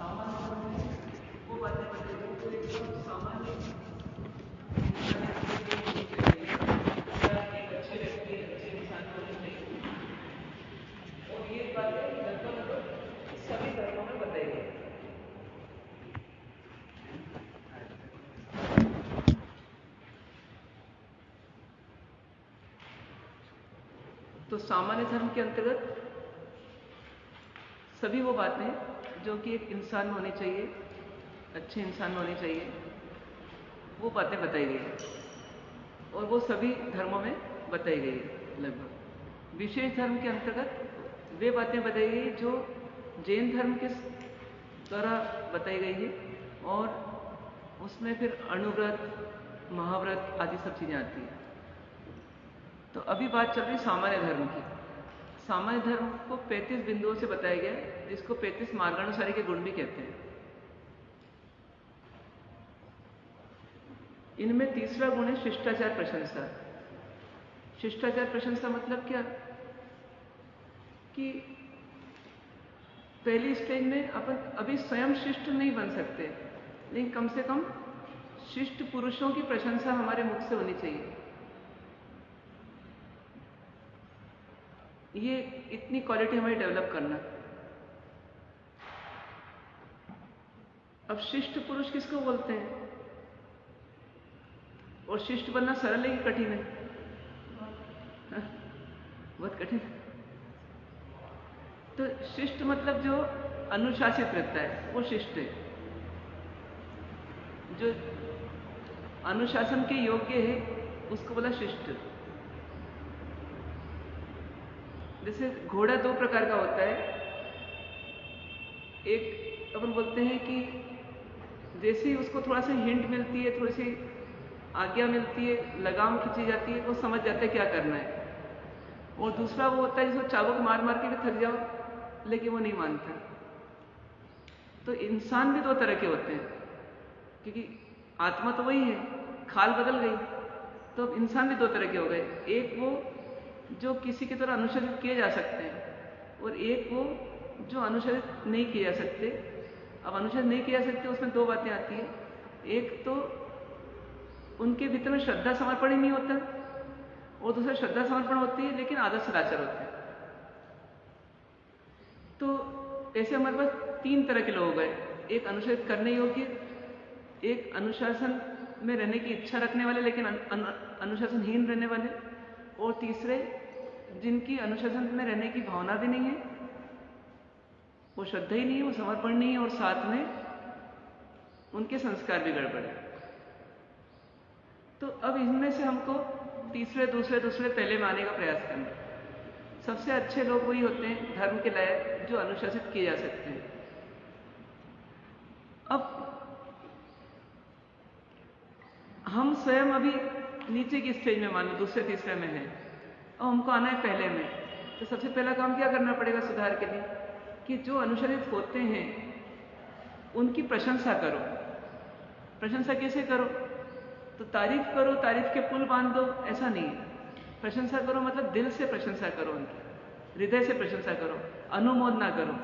सामान्य धर्म में वो बातें बताई जो एकदम सामान्य एक अच्छे व्यक्ति अच्छे इंसान होने चाहिए। और ये बातें लगभग सभी धर्मों में बताई गई। तो सामान्य धर्म के अंतर्गत सभी वो बातें जो कि एक इंसान होने चाहिए, अच्छे इंसान होने चाहिए, वो बातें बताई गई और वो सभी धर्मों में बताई गई लगभग। विशेष धर्म के अंतर्गत वे बातें बताई गई जो जैन धर्म के द्वारा बताई गई है और उसमें फिर अणुव्रत, महाव्रत आदि सब चीज़ें आती हैं। तो अभी बात चल रही सामान्य धर्म की। सामान्य धर्म को 35 बिंदुओं से बताया गया, जिसको 35 मार्गानुसारी के गुण भी कहते हैं। इनमें तीसरा गुण है शिष्टाचार प्रशंसा। शिष्टाचार प्रशंसा मतलब क्या कि पहली स्टेज में अपन अभी स्वयं शिष्ट नहीं बन सकते, लेकिन कम से कम शिष्ट पुरुषों की प्रशंसा हमारे मुख से होनी चाहिए। ये इतनी क्वालिटी हमें डेवलप करना। अब शिष्ट पुरुष किसको बोलते हैं और शिष्ट बनना सरल है कि कठिन है? बहुत कठिन। तो शिष्ट मतलब जो अनुशासित रहता है वो शिष्ट है। जो अनुशासन के योग्य है उसको बोला शिष्ट। जैसे घोड़ा दो प्रकार का होता है। एक अपन बोलते हैं कि जैसे ही उसको थोड़ा सा हिंट मिलती है, थोड़ी सी आज्ञा मिलती है, लगाम खींची जाती है, वो समझ जाता है क्या करना है। और दूसरा वो होता है जिसको चाबुक मार मार के भी थक जाओ लेकिन वो नहीं मानता। तो इंसान भी दो तरह के होते हैं, क्योंकि आत्मा तो वही है, खाल बदल गई। तो अब इंसान भी दो तरह के हो गए। एक वो जो किसी की तरह अनुशासित किए जा सकते हैं और एक वो जो अनुशासित नहीं किए जा सकते। अब अनुशासित नहीं किए जा सकते उसमें दो बातें आती है। एक तो उनके भीतर में श्रद्धा समर्पण ही नहीं होता और दूसरा श्रद्धा समर्पण होती है लेकिन आदत सदाचार होते हैं। तो ऐसे हमारे पास तीन तरह के लोग हो गए। एक अनुशासित करने योग्य, एक अनुशासन में रहने की इच्छा रखने वाले लेकिन अनुशासनहीन रहने वाले, और तीसरे जिनकी अनुशासन में रहने की भावना भी नहीं है, वो श्रद्धा ही नहीं है, वो समर्पण नहीं है और साथ में उनके संस्कार भी गड़बड़ है। तो अब इनमें से हमको तीसरे दूसरे पहले में आने का प्रयास करना। सबसे अच्छे लोग वही होते हैं धर्म के लायक जो अनुशासित किए जा सकते हैं। अब हम स्वयं अभी नीचे की स्टेज में मान लो दूसरे तीसरे में है और हमको आना है पहले में। तो सबसे पहला काम क्या करना पड़ेगा सुधार के लिए कि जो अनुशासित होते हैं उनकी प्रशंसा करो। प्रशंसा कैसे करो? तो तारीफ करो, तारीफ के पुल बांध दो, ऐसा नहीं है। प्रशंसा करो मतलब दिल से प्रशंसा करो, उनकी हृदय से प्रशंसा करो, अनुमोदना करो।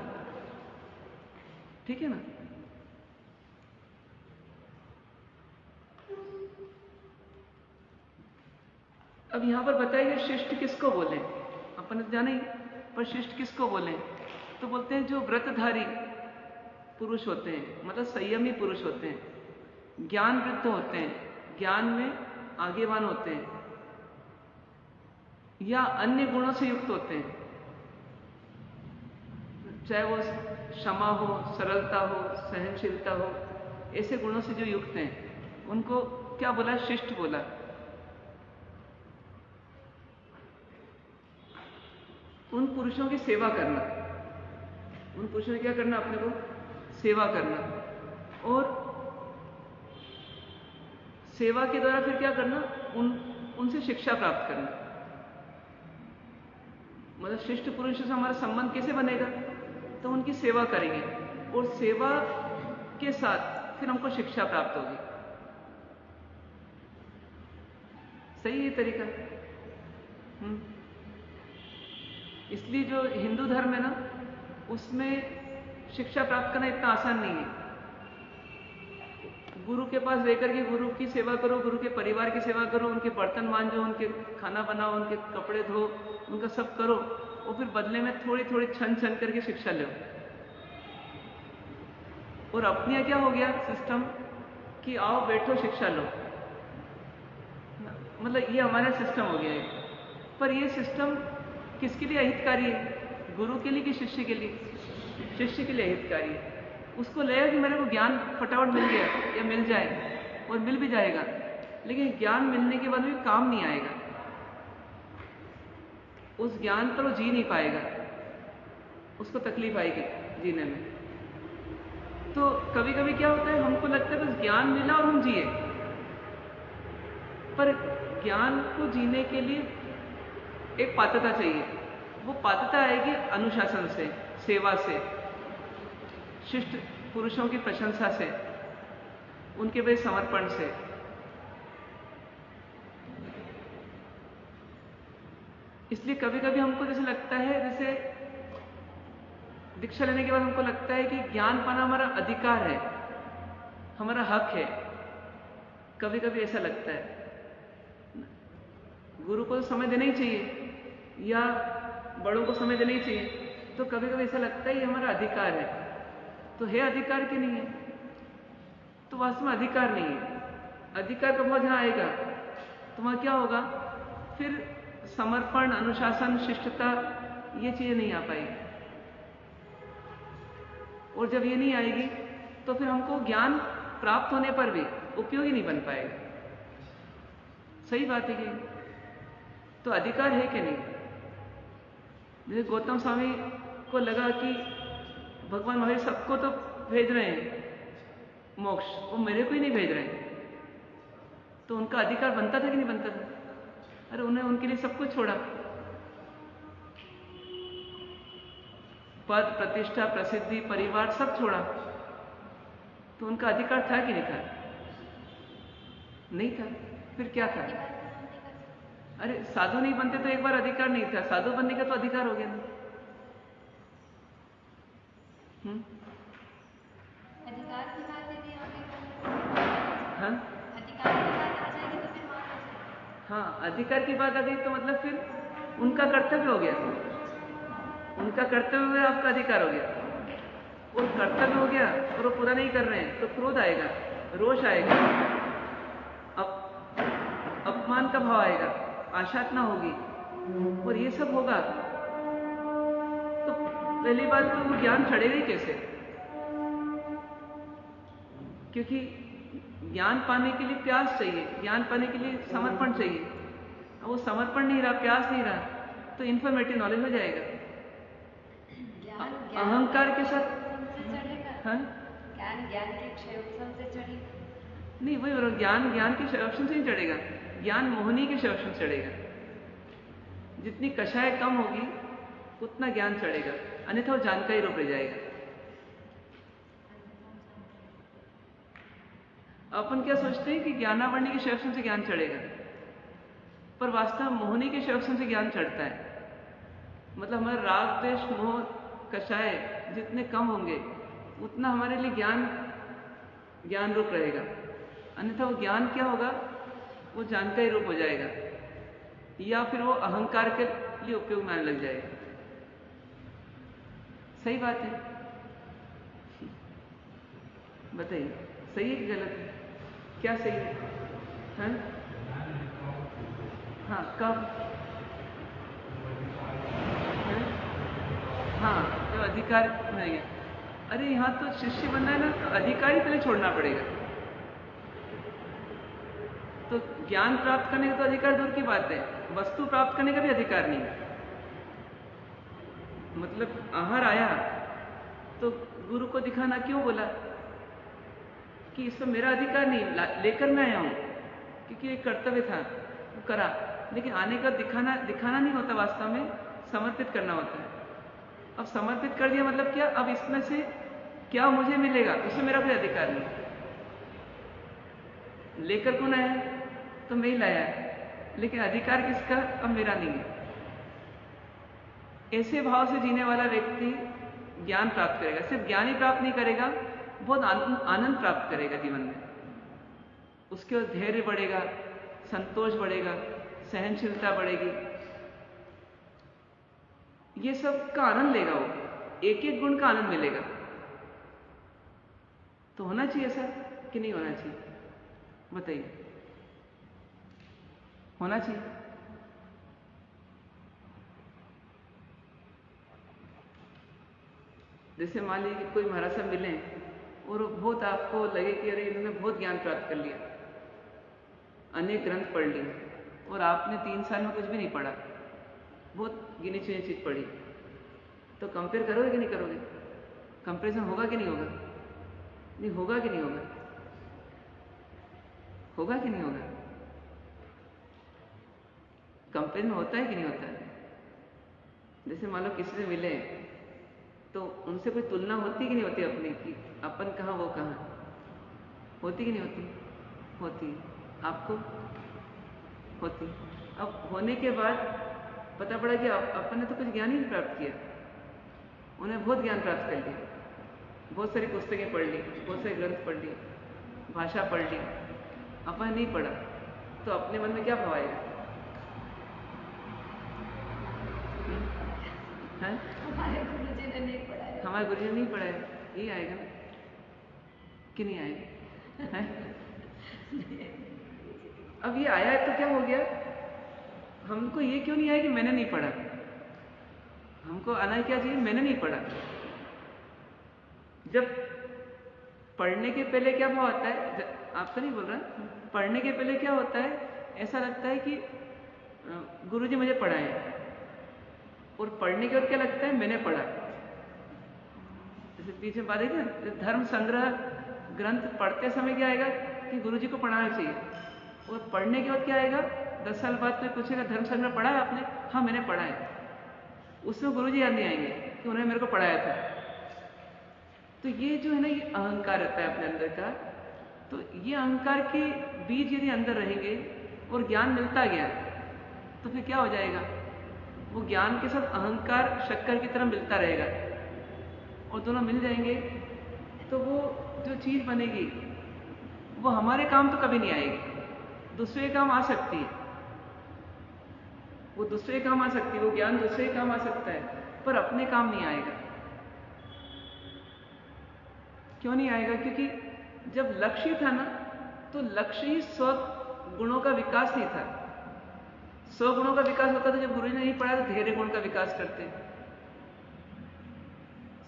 ठीक है ना? अब यहां पर बताइए शिष्ट किसको बोले? अपन ने जाना ही, पर शिष्ट किसको बोले? तो बोलते हैं जो व्रतधारी पुरुष होते हैं, मतलब संयमी पुरुष होते हैं, ज्ञान वृद्ध होते हैं, ज्ञान में आगेवान होते हैं, या अन्य गुणों से युक्त होते हैं, चाहे वो क्षमा हो, सरलता हो, सहनशीलता हो, ऐसे गुणों से जो युक्त हैं उनको क्या बोला? शिष्ट बोला। उन पुरुषों की सेवा करना, उन पुरुषों ने क्या करना? अपने को सेवा करना, और सेवा के द्वारा फिर क्या करना? उनसे शिक्षा प्राप्त करना। मतलब शिष्ट पुरुषों से हमारा संबंध कैसे बनेगा? तो उनकी सेवा करेंगे और सेवा के साथ फिर हमको शिक्षा प्राप्त होगी। सही है तरीका? इसलिए जो हिंदू धर्म है ना, उसमें शिक्षा प्राप्त करना इतना आसान नहीं है। गुरु के पास रहकर के गुरु की सेवा करो, गुरु के परिवार की सेवा करो, उनके बर्तन मांजो, उनके खाना बनाओ, उनके कपड़े धो, उनका सब करो, और फिर बदले में थोड़ी थोड़ी छन छन करके शिक्षा लो। और अपने यहाँ क्या हो गया सिस्टम कि आओ बैठो शिक्षा लो, मतलब ये हमारा सिस्टम हो गया है। पर ये सिस्टम किसके लिए अहितकारी है? गुरु के लिए कि शिष्य के लिए? शिष्य के लिए अहितकारी है। उसको लगेगा कि मेरे को ज्ञान फटाफट मिल गया या मिल जाए, और मिल भी जाएगा, लेकिन ज्ञान मिलने के बाद भी काम नहीं आएगा, उस ज्ञान पर वो जी नहीं पाएगा, उसको तकलीफ आएगी जीने में। तो कभी कभी क्या होता है, हमको लगता है बस ज्ञान मिला और हम जिए, पर ज्ञान को जीने के लिए एक पात्रता चाहिए। वो पात्रता आएगी अनुशासन से, सेवा से, शिष्ट पुरुषों की प्रशंसा से, उनके प्रति समर्पण से। इसलिए कभी कभी हमको जैसे लगता है, जैसे दीक्षा लेने के बाद हमको लगता है कि ज्ञान पाना हमारा अधिकार है, हमारा हक है। कभी कभी ऐसा लगता है। गुरु को समय देना ही चाहिए या बड़ों को समय देना ही चाहिए, तो कभी कभी ऐसा लगता है ये हमारा अधिकार है। तो है अधिकार कि नहीं है? तो वास्तव में अधिकार नहीं है। अधिकार का भाव जहां आएगा तो वहां क्या होगा, फिर समर्पण, अनुशासन, शिष्टता, ये चीजें नहीं आ पाएगी। और जब ये नहीं आएगी तो फिर हमको ज्ञान प्राप्त होने पर भी उपयोगी नहीं बन पाएगा। सही बात है कि तो अधिकार है कि नहीं? जैसे गौतम स्वामी को लगा कि भगवान महावीर सबको तो भेज रहे हैं मोक्ष, वो मेरे को ही नहीं भेज रहे हैं, तो उनका अधिकार बनता था कि नहीं बनता था? अरे उन्हें उनके लिए सब कुछ छोड़ा, पद, प्रतिष्ठा, प्रसिद्धि, परिवार सब छोड़ा, तो उनका अधिकार था कि नहीं था? नहीं था। फिर क्या था? अरे साधु नहीं बनते तो एक बार अधिकार नहीं था, साधु बनने का तो अधिकार हो गया ना। अधिकार की बात यदि हाँ, अधिकार की बात आ जाएगी तो फिर मान आ जाएगी। हाँ, अधिकार की बात आ गई तो मतलब फिर उनका कर्तव्य हो गया, उनका कर्तव्य हो गया, आपका अधिकार हो गया। और कर्तव्य हो गया और वो पूरा नहीं कर रहे हैं तो क्रोध आएगा, रोष आएगा, अपमान का भाव आएगा, आशातना होगी, और ये सब होगा तो पहली बात तो वो ज्ञान चढ़ेगा ही कैसे? क्योंकि ज्ञान पाने के लिए प्यास चाहिए, ज्ञान पाने के लिए समर्पण चाहिए। वो समर्पण नहीं रहा, प्यास नहीं रहा, तो इंफॉर्मेटिव नॉलेज हो जाएगा। अहंकार के साथ हाँ? ज्ञान के क्षय उत्सव से चढ़ेगा नहीं, वही बोलो, ज्ञान के क्षय से नहीं चढ़ेगा, ज्ञान मोहनी के क्षय से चढ़ेगा। जितनी कषाय कम होगी उतना ज्ञान चढ़ेगा, अन्यथा वो जानकारी रूप रह जाएगा। अपन क्या सोचते हैं कि ज्ञानावरणी के क्षय से ज्ञान चढ़ेगा, पर वास्तव मोहनी के क्षय से ज्ञान चढ़ता है। मतलब हमारा राग, द्वेष, मोह, कषाय जितने कम होंगे उतना हमारे लिए ज्ञान रूप रहेगा, अन्यथा वो ज्ञान क्या होगा, वो जानकारी रूप हो जाएगा, या फिर वो अहंकार के लिए उपयोग में आने लग जाएगा। सही बात है, बताइए, सही है कि गलत है? क्या सही है? हाँ, हाँ, कब? हाँ, तो अधिकार नहीं है। अरे यहाँ तो शिष्य बनना है ना, तो अधिकार ही पहले छोड़ना पड़ेगा। तो ज्ञान प्राप्त करने का तो अधिकार दूर की बात है, वस्तु प्राप्त करने का भी अधिकार नहीं है। मतलब आहार आया तो गुरु को दिखाना क्यों बोला कि इसमें मेरा अधिकार नहीं, लेकर मैं आया हूं क्योंकि एक कर्तव्य था, वो करा, लेकिन आने का दिखाना नहीं होता, वास्तव में समर्पित करना होता है। अब समर्पित कर दिया मतलब क्या, अब इसमें से क्या मुझे मिलेगा उसमें मेरा कोई अधिकार नहीं। लेकर कौन आया? तो मैं ही लाया, लेकिन अधिकार किसका? अब मेरा नहीं है। ऐसे भाव से जीने वाला व्यक्ति ज्ञान प्राप्त करेगा। सिर्फ ज्ञान ही प्राप्त नहीं करेगा, बहुत आनंद प्राप्त करेगा जीवन में। उसके बाद धैर्य बढ़ेगा, संतोष बढ़ेगा, सहनशीलता बढ़ेगी, ये सब का आनंद लेगा वो, एक एक गुण का आनंद मिलेगा। तो होना चाहिए ऐसा कि नहीं होना चाहिए, बताइए? होना चाहिए। जैसे मान लीजिए कि कोई महाराज साहब मिले और बहुत आपको लगे कि अरे इन्होंने बहुत ज्ञान प्राप्त कर लिया, अनेक ग्रंथ पढ़ लिए, और आपने 3 साल में कुछ भी नहीं पढ़ा, बहुत गिनी चुनी चीज पढ़ी, तो कंपेयर करोगे कि नहीं करोगे? कंपेरिजन होगा कि नहीं होगा? नहीं होगा कि नहीं होगा? होगा कि नहीं होगा? कंपेरिजन होता है कि नहीं होता है? जैसे मान लो किसी से मिले तो उनसे कोई तुलना होती कि नहीं होती अपनी, कि अपन कहाँ वो कहाँ, होती कि नहीं होती? होती। आपको होती। अब होने के बाद पता पड़ा कि अपन ने तो कुछ ज्ञान ही नहीं प्राप्त किया, उन्हें बहुत ज्ञान प्राप्त कर लिया, बहुत सारी पुस्तकें पढ़ ली, बहुत सारे ग्रंथ पढ़ लिए, भाषा पढ़ ली, अपन नहीं पढ़ा, तो अपने मन में क्या भाव आएगा? है? हमारे गुरुजी ने नहीं पढ़ाया, हमारे गुरुजी ने नहीं पढ़ाया, यही आएगा ना कि नहीं आएगा? है? अब ये आया है तो क्या हो गया? हमको ये क्यों नहीं आया कि मैंने नहीं पढ़ा? हमको आना क्या चाहिए? मैंने नहीं पढ़ा। जब पढ़ने के पहले क्या भाव आता है, आपका नहीं बोल रहा, पढ़ने के पहले क्या होता है, ऐसा लगता है कि गुरुजी मुझे पढ़ाए, और पढ़ने के बाद क्या लगता है, मैंने पढ़ा। जैसे पीछे बात है क्या, धर्म संग्रह ग्रंथ पढ़ते समय क्या आएगा कि गुरुजी को पढ़ाना चाहिए, और पढ़ने के बाद क्या आएगा, 10 साल बाद कोई पूछेगा धर्म संग्रह पढ़ा है आपने? हाँ मैंने पढ़ा है। उसमें गुरुजी याद नहीं आएंगे कि उन्होंने मेरे को पढ़ाया था। तो ये जो है ना, ये अहंकार रहता है अपने अंदर का। तो ये अहंकार के बीज यदि अंदर रहेंगे और ज्ञान मिलता गया तो फिर क्या हो जाएगा, वो ज्ञान के साथ अहंकार शक्कर की तरह मिलता रहेगा, और दोनों मिल जाएंगे तो वो जो चीज बनेगी वो हमारे काम तो कभी नहीं आएगी, दूसरे काम आ सकती है, वो दूसरे काम आ सकती है, वो ज्ञान दूसरे काम आ सकता है, पर अपने काम नहीं आएगा। क्यों नहीं आएगा? क्योंकि जब लक्ष्य था ना, तो लक्ष्य ही स्व गुणों का विकास नहीं था। स्व गुणों का विकास होता था जब गुरु ने नहीं पढ़ाया तो धैर्य गुण का विकास करते,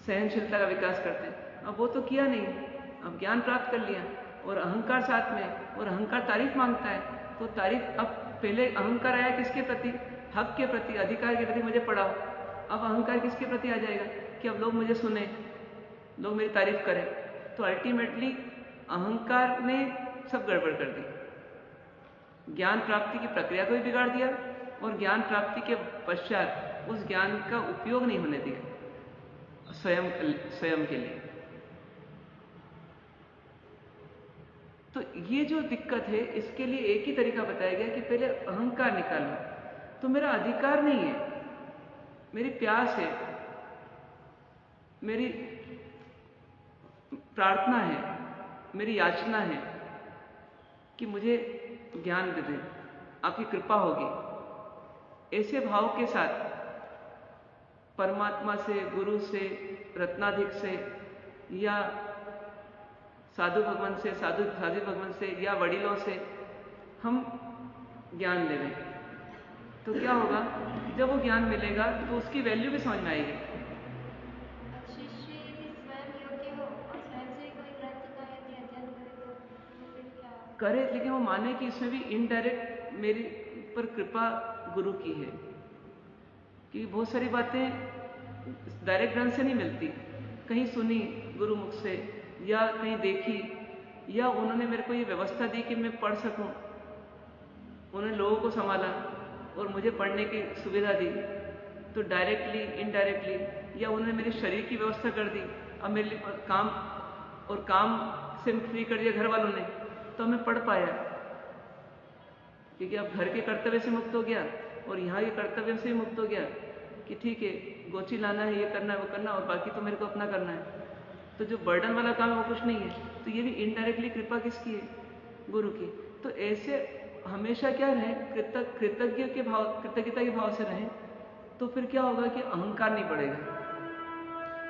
सहनशीलता का विकास करते। अब वो तो किया नहीं, अब ज्ञान प्राप्त कर लिया और अहंकार साथ में, और अहंकार तारीफ मांगता है, तो तारीफ, अब पहले अहंकार आया किसके प्रति, हक के प्रति, अधिकार के प्रति, मुझे पढ़ाओ। अब अहंकार किसके प्रति आ जाएगा कि अब लोग मुझे सुने, लोग मेरी तारीफ करें। तो अल्टीमेटली अहंकार ने सब गड़बड़ कर दी, ज्ञान प्राप्ति की प्रक्रिया को भी बिगाड़ दिया, और ज्ञान प्राप्ति के पश्चात उस ज्ञान का उपयोग नहीं होने दिया स्वयं के लिए। तो ये जो दिक्कत है, इसके लिए एक ही तरीका बताया गया कि पहले अहंकार निकालो। तो मेरा अधिकार नहीं है, मेरी प्यास है, मेरी प्रार्थना है, मेरी याचना है कि मुझे ज्ञान दे दें, आपकी कृपा होगी। ऐसे भाव के साथ परमात्मा से, गुरु से, रत्नाधिक से, या साधु भगवान से, साधु भगवान से, या वडिलों से हम ज्ञान ले लें, तो क्या होगा, जब वो ज्ञान मिलेगा तो उसकी वैल्यू भी समझ में आएगी। शिष्य यदि स्वयं योग्य हो और स्वयं से कोई ग्रंथ का यदि अध्ययन करे तो फिर क्या करे, लेकिन वो माने कि इसमें भी इनडायरेक्ट मेरी पर कृपा गुरु की है, कि बहुत सारी बातें डायरेक्ट ग्रंथ से नहीं मिलती, कहीं सुनी गुरु मुख से, या कहीं देखी, या उन्होंने मेरे को ये व्यवस्था दी कि मैं पढ़ सकूं, उन्होंने लोगों को संभाला और मुझे पढ़ने की सुविधा दी, तो डायरेक्टली इनडायरेक्टली, या उन्होंने मेरे शरीर की व्यवस्था कर दी, अब मेरे लिए काम, और काम से फ्री कर दिया घर वालों ने, तो मैं पढ़ पाया, क्योंकि अब घर के कर्तव्य से मुक्त हो गया और यहाँ के कर्तव्य से मुक्त हो गया, कि ठीक है गोची लाना है, ये करना है, वो करना, और बाकी तो मेरे को अपना करना है। तो जो बर्डन वाला काम है वो कुछ नहीं है। तो ये भी इनडायरेक्टली कृपा किसकी है? गुरु की। तो ऐसे हमेशा क्या रहे, कृतज्ञता के भाव से रहें, तो फिर क्या होगा कि अहंकार नहीं पड़ेगा।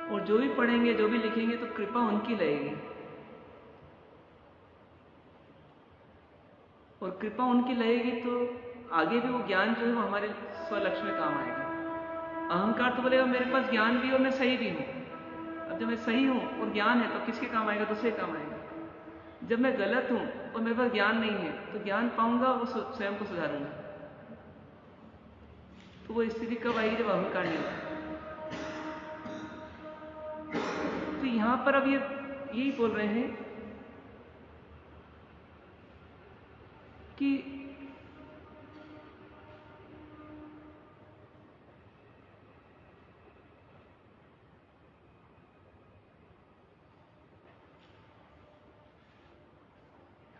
और जो भी पढ़ेंगे, जो भी लिखेंगे, तो कृपा उनकी लगेगी। और कृपा उनकी लगेगी तो आगे भी वो ज्ञान जो है वो हमारे स्वलक्ष्य में काम आएगा। अहंकार तो बोलेगा मेरे पास ज्ञान भी है और मैं सही भी हूं। अब जब मैं सही हूं और ज्ञान है तो किसके काम आएगा? दूसरे काम आएगा। जब मैं गलत हूं और मेरे पास ज्ञान नहीं है तो ज्ञान पाऊंगा, वो स्वयं को सुधारूंगा। तो वो स्थिति कब आएगी? जब अहंकार नहीं होगा। तो यहां पर अब ये यही बोल रहे हैं कि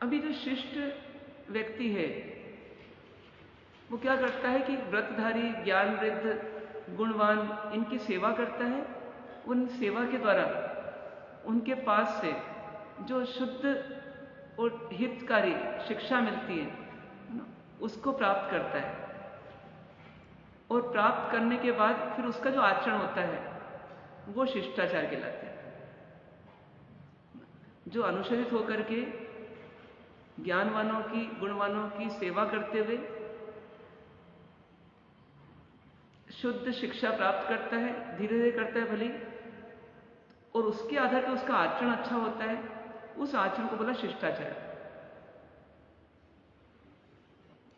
अभी जो शिष्ट व्यक्ति है वो क्या करता है कि व्रतधारी, ज्ञान वृद्ध, गुणवान, इनकी सेवा करता है। उन सेवा के द्वारा उनके पास से जो शुद्ध और हितकारी शिक्षा मिलती है उसको प्राप्त करता है। और प्राप्त करने के बाद फिर उसका जो आचरण होता है वो शिष्टाचार कहलाते हैं। जो अनुशासित होकर के ज्ञानवानों की, गुणवानों की सेवा करते हुए शुद्ध शिक्षा प्राप्त करता है, धीरे धीरे करता है भली, और उसके आधार पर उसका आचरण अच्छा होता है, उस आचरण को बोला शिष्टाचार।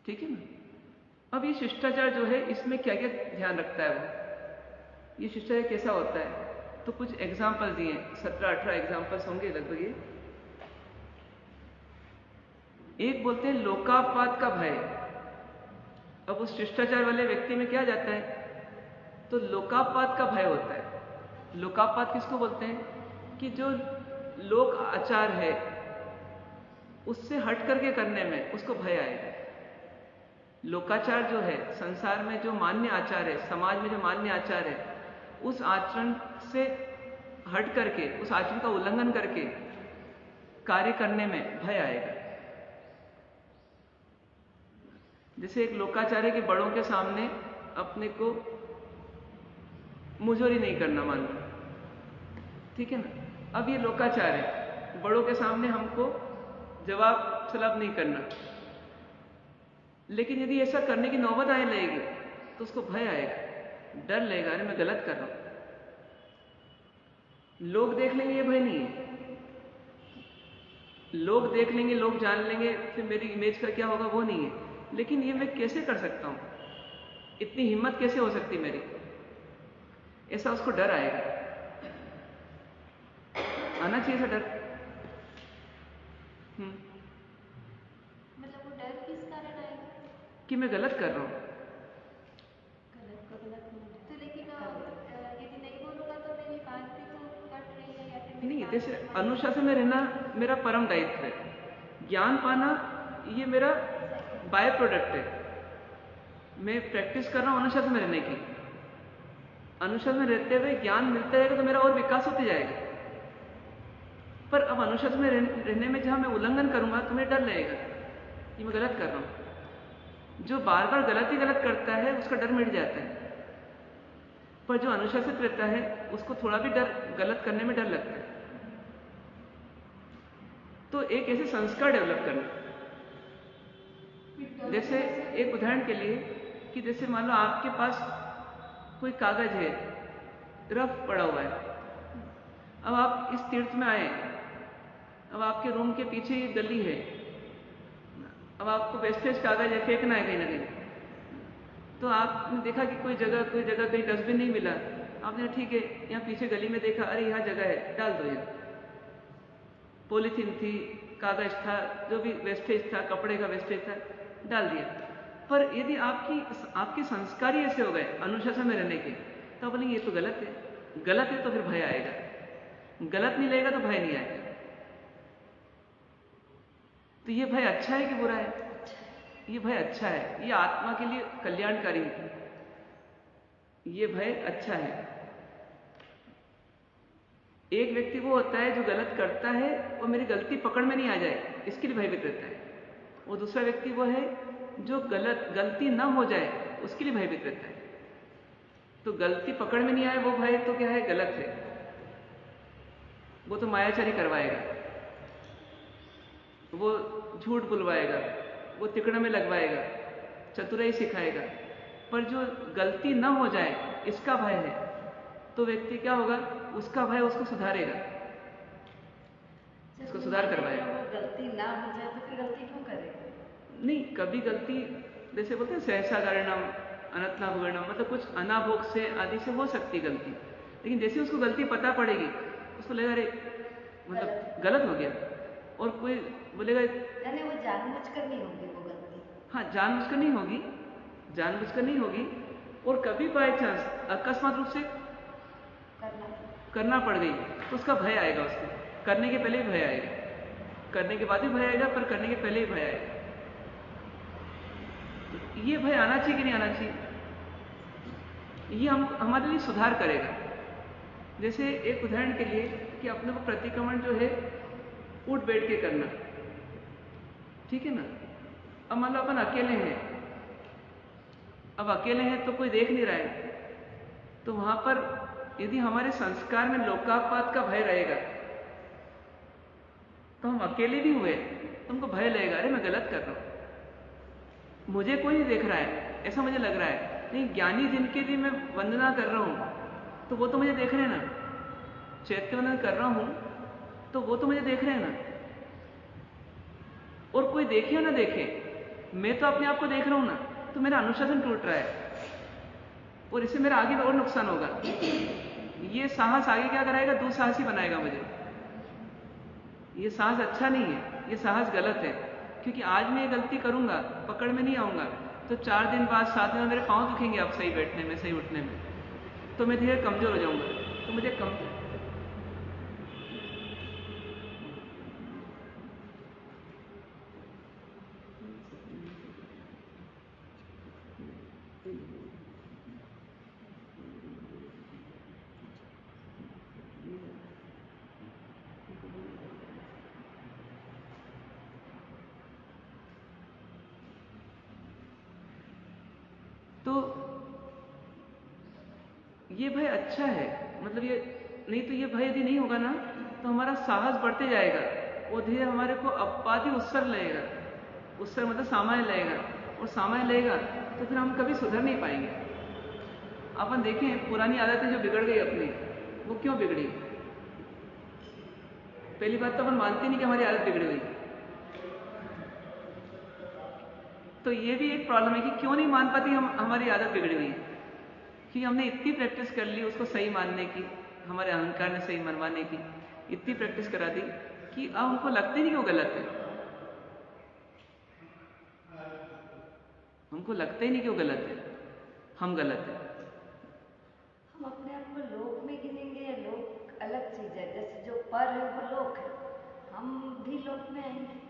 ठीक है ना। अब ये शिष्टाचार जो है इसमें क्या क्या ध्यान रखता है वो, ये शिष्टाचार कैसा होता है? तो कुछ एग्जाम्पल दिए, 17-18 एग्जाम्पल्स होंगे लगभग। ये एक बोलते हैं लोकापात का भय। अब उस शिष्टाचार वाले व्यक्ति में क्या जाता है? तो लोकापात का भय होता है। लोकापात किसको बोलते हैं? कि जो लोक आचार है उससे हट करके करने में उसको भय आएगा। लोकाचार जो है, संसार में जो मान्य आचार है, समाज में जो मान्य आचार है, उस आचरण से हट करके, उस आचरण का उल्लंघन करके कार्य करने में भय आएगा। जैसे एक लोकाचार है कि बड़ों के सामने अपने को मुजोरी नहीं करना, मान लो, ठीक है ना। अब ये लोकाचार है, बड़ों के सामने हमको जवाब सलाब नहीं करना। लेकिन यदि ऐसा करने की नौबत आने लगेगी तो उसको भय आएगा, डर लगेगा, अरे मैं गलत कर रहा हूं, लोग देख लेंगे, ये भय नहीं है। लोग देख लेंगे, लोग जान लेंगे, फिर मेरी इमेज का क्या होगा, वो नहीं है। लेकिन ये मैं कैसे कर सकता हूं, इतनी हिम्मत कैसे हो सकती मेरी, ऐसा उसको डर आएगा। आना चाहिए ऐसा डर। मतलब वो डर किस कारण आएगा? कि मैं गलत कर रहा हूं। तो लेकिन यदि नहीं बोलूंगा तो मेरी बात भी तो कट रही है, या फिर नहीं, जैसे अनुशासन में रहना मेरा परम दायित्व है, ज्ञान पाना ये मेरा बाय प्रोडक्ट है। मैं प्रैक्टिस कर रहा हूं अनुशासन में रहने की। अनुशासन में रहते हुए ज्ञान मिलता रहेगा तो मेरा और विकास होते जाएगा। पर अब अनुशासन में रहने में जहां मैं उल्लंघन करूंगा तो मुझे डर लगेगा कि मैं गलत कर रहा हूं। जो बार बार गलत ही गलत करता है उसका डर मिट जाता है, पर जो अनुशासित रहता है उसको थोड़ा भी डर, गलत करने में डर लगता है। तो एक ऐसे संस्कार डेवलप करना, जैसे एक उदाहरण के लिए कि जैसे मान लो आपके पास कोई कागज है, रफ पड़ा हुआ है। अब आप इस तीर्थ में आए, अब आपके रूम के पीछे ये गली है, अब आपको वेस्टेज कागज है, फेंकना है कहीं ना कहीं। तो आपने देखा कि कोई जगह कहीं डस्टबिन नहीं मिला। आपने ठीक है, यहाँ पीछे गली में देखा, अरे यहाँ जगह है, डाल दो। यहाँ पॉलीथीन थी, कागज था, जो भी वेस्टेज था, कपड़े का वेस्टेज था, डाल दिया। पर यदि आपके संस्कार ही ऐसे हो गए अनुशासन में रहने के, तो बोलेंगे ये तो गलत है। गलत है तो फिर भय आएगा, गलत नहीं लगेगा तो भय नहीं आएगा। तो ये भय अच्छा है कि बुरा है? ये भय अच्छा है, ये आत्मा के लिए कल्याणकारी है। ये भय अच्छा है। एक व्यक्ति वो होता है जो गलत करता है और मेरी गलती पकड़ में नहीं आ जाए, इसके लिए भयभीत रहता है। और दूसरा व्यक्ति वो है जो गलती ना हो जाए, उसके लिए भयभीत रहता है। तो गलती पकड़ में नहीं आए वो भय तो क्या है, गलत है। वो तो मायाचारी करवाएगा, वो झूठ बुलवाएगा, वो तिकड़ा में लगवाएगा, चतुराई सिखाएगा। पर जो गलती ना हो जाए इसका भय है, तो व्यक्ति क्या होगा, उसका भय उसको सुधारेगा, उसको सुधार करवाएगा। गलती ना हो जाए तो फिर गलती क्यों करेगा? नहीं, कभी गलती जैसे बोलते हैं सहसा कारणम अनतनाभूगणम, मतलब कुछ अनाभोग से आदि से हो सकती गलती, लेकिन जैसे उसको गलती पता पड़ेगी उसको लगेगा अरे मतलब गलत हो गया। और कोई बोलेगा यानी वो जानबूझकर नहीं होगी वो गलती। हाँ, जानबूझकर नहीं होगी, जानबूझकर नहीं होगी। और कभी बाय चांस अकस्मात रूप से करना पड़ गई तो उसका भय आएगा, उसको करने के पहले ही भय आएगा, करने के बाद भी भय आएगा, पर करने के पहले ही भय आएगा। तो ये भय आना चाहिए कि नहीं आना चाहिए, ये हमारे लिए सुधार करेगा। जैसे एक उदाहरण के लिए कि अपने को प्रतिक्रमण जो है उठ बैठ के करना, ठीक है ना। अब मान लो अपन अकेले हैं, अब अकेले हैं तो कोई देख नहीं रहा है, तो वहां पर यदि हमारे संस्कार में लोकापात का भय रहेगा तो हम अकेले भी हुए तो हमको भय लगेगा, अरे मैं गलत कर रहा हूं, मुझे कोई नहीं देख रहा है, ऐसा मुझे लग रहा है। नहीं, ज्ञानी जिनके भी मैं वंदना कर रहा हूं तो वो तो मुझे देख रहे हैं ना, चैत्य वंदन कर रहा हूं तो वो तो मुझे देख रहे हैं ना। और कोई देखे या ना देखे, मैं तो अपने आप को देख रहा हूं ना, तो मेरा अनुशासन टूट रहा है और इससे मेरा आगे और नुकसान होगा। ये साहस आगे क्या कराएगा, दुस्साहसी बनाएगा मुझे। ये साहस अच्छा नहीं है, ये साहस गलत है। क्योंकि आज मैं ये गलती करूंगा, पकड़ में नहीं आऊंगा, तो 4 दिन बाद 7 दिन मेरे पांव दुखेंगे अब सही बैठने में, सही उठने में, तो मैं धीरे कमजोर हो जाऊंगा। तो मुझे तो ये भय अच्छा है, मतलब ये नहीं तो ये भय यदि नहीं होगा ना तो हमारा साहस बढ़ते जाएगा और धीरे हमारे को अपाधि उत्सर्ग लगेगा। उत्सर्ग मतलब सामान्य लगेगा, और सामान्य लगेगा तो फिर हम कभी सुधर नहीं पाएंगे। अपन देखें पुरानी आदतें जो बिगड़ गई अपनी, वो क्यों बिगड़ी। पहली बात तो अपन मानते नहीं कि हमारी आदत बिगड़ गई, तो ये भी एक प्रॉब्लम है कि क्यों नहीं मान पाती हमारी आदत बिगड़ी हुई है। कि हमने इतनी प्रैक्टिस कर ली उसको सही मानने की, हमारे अहंकार ने सही मनवाने की इतनी प्रैक्टिस करा दी कि अब हमको लगता ही नहीं कि वो गलत है। हमको लगता ही नहीं कि वो गलत है, हम गलत है। हम अपने आप को लोक में गिनेंगे या लोक अलग चीज है, जैसे जो पर है वो लोक है, हम भी लोक में आएंगे।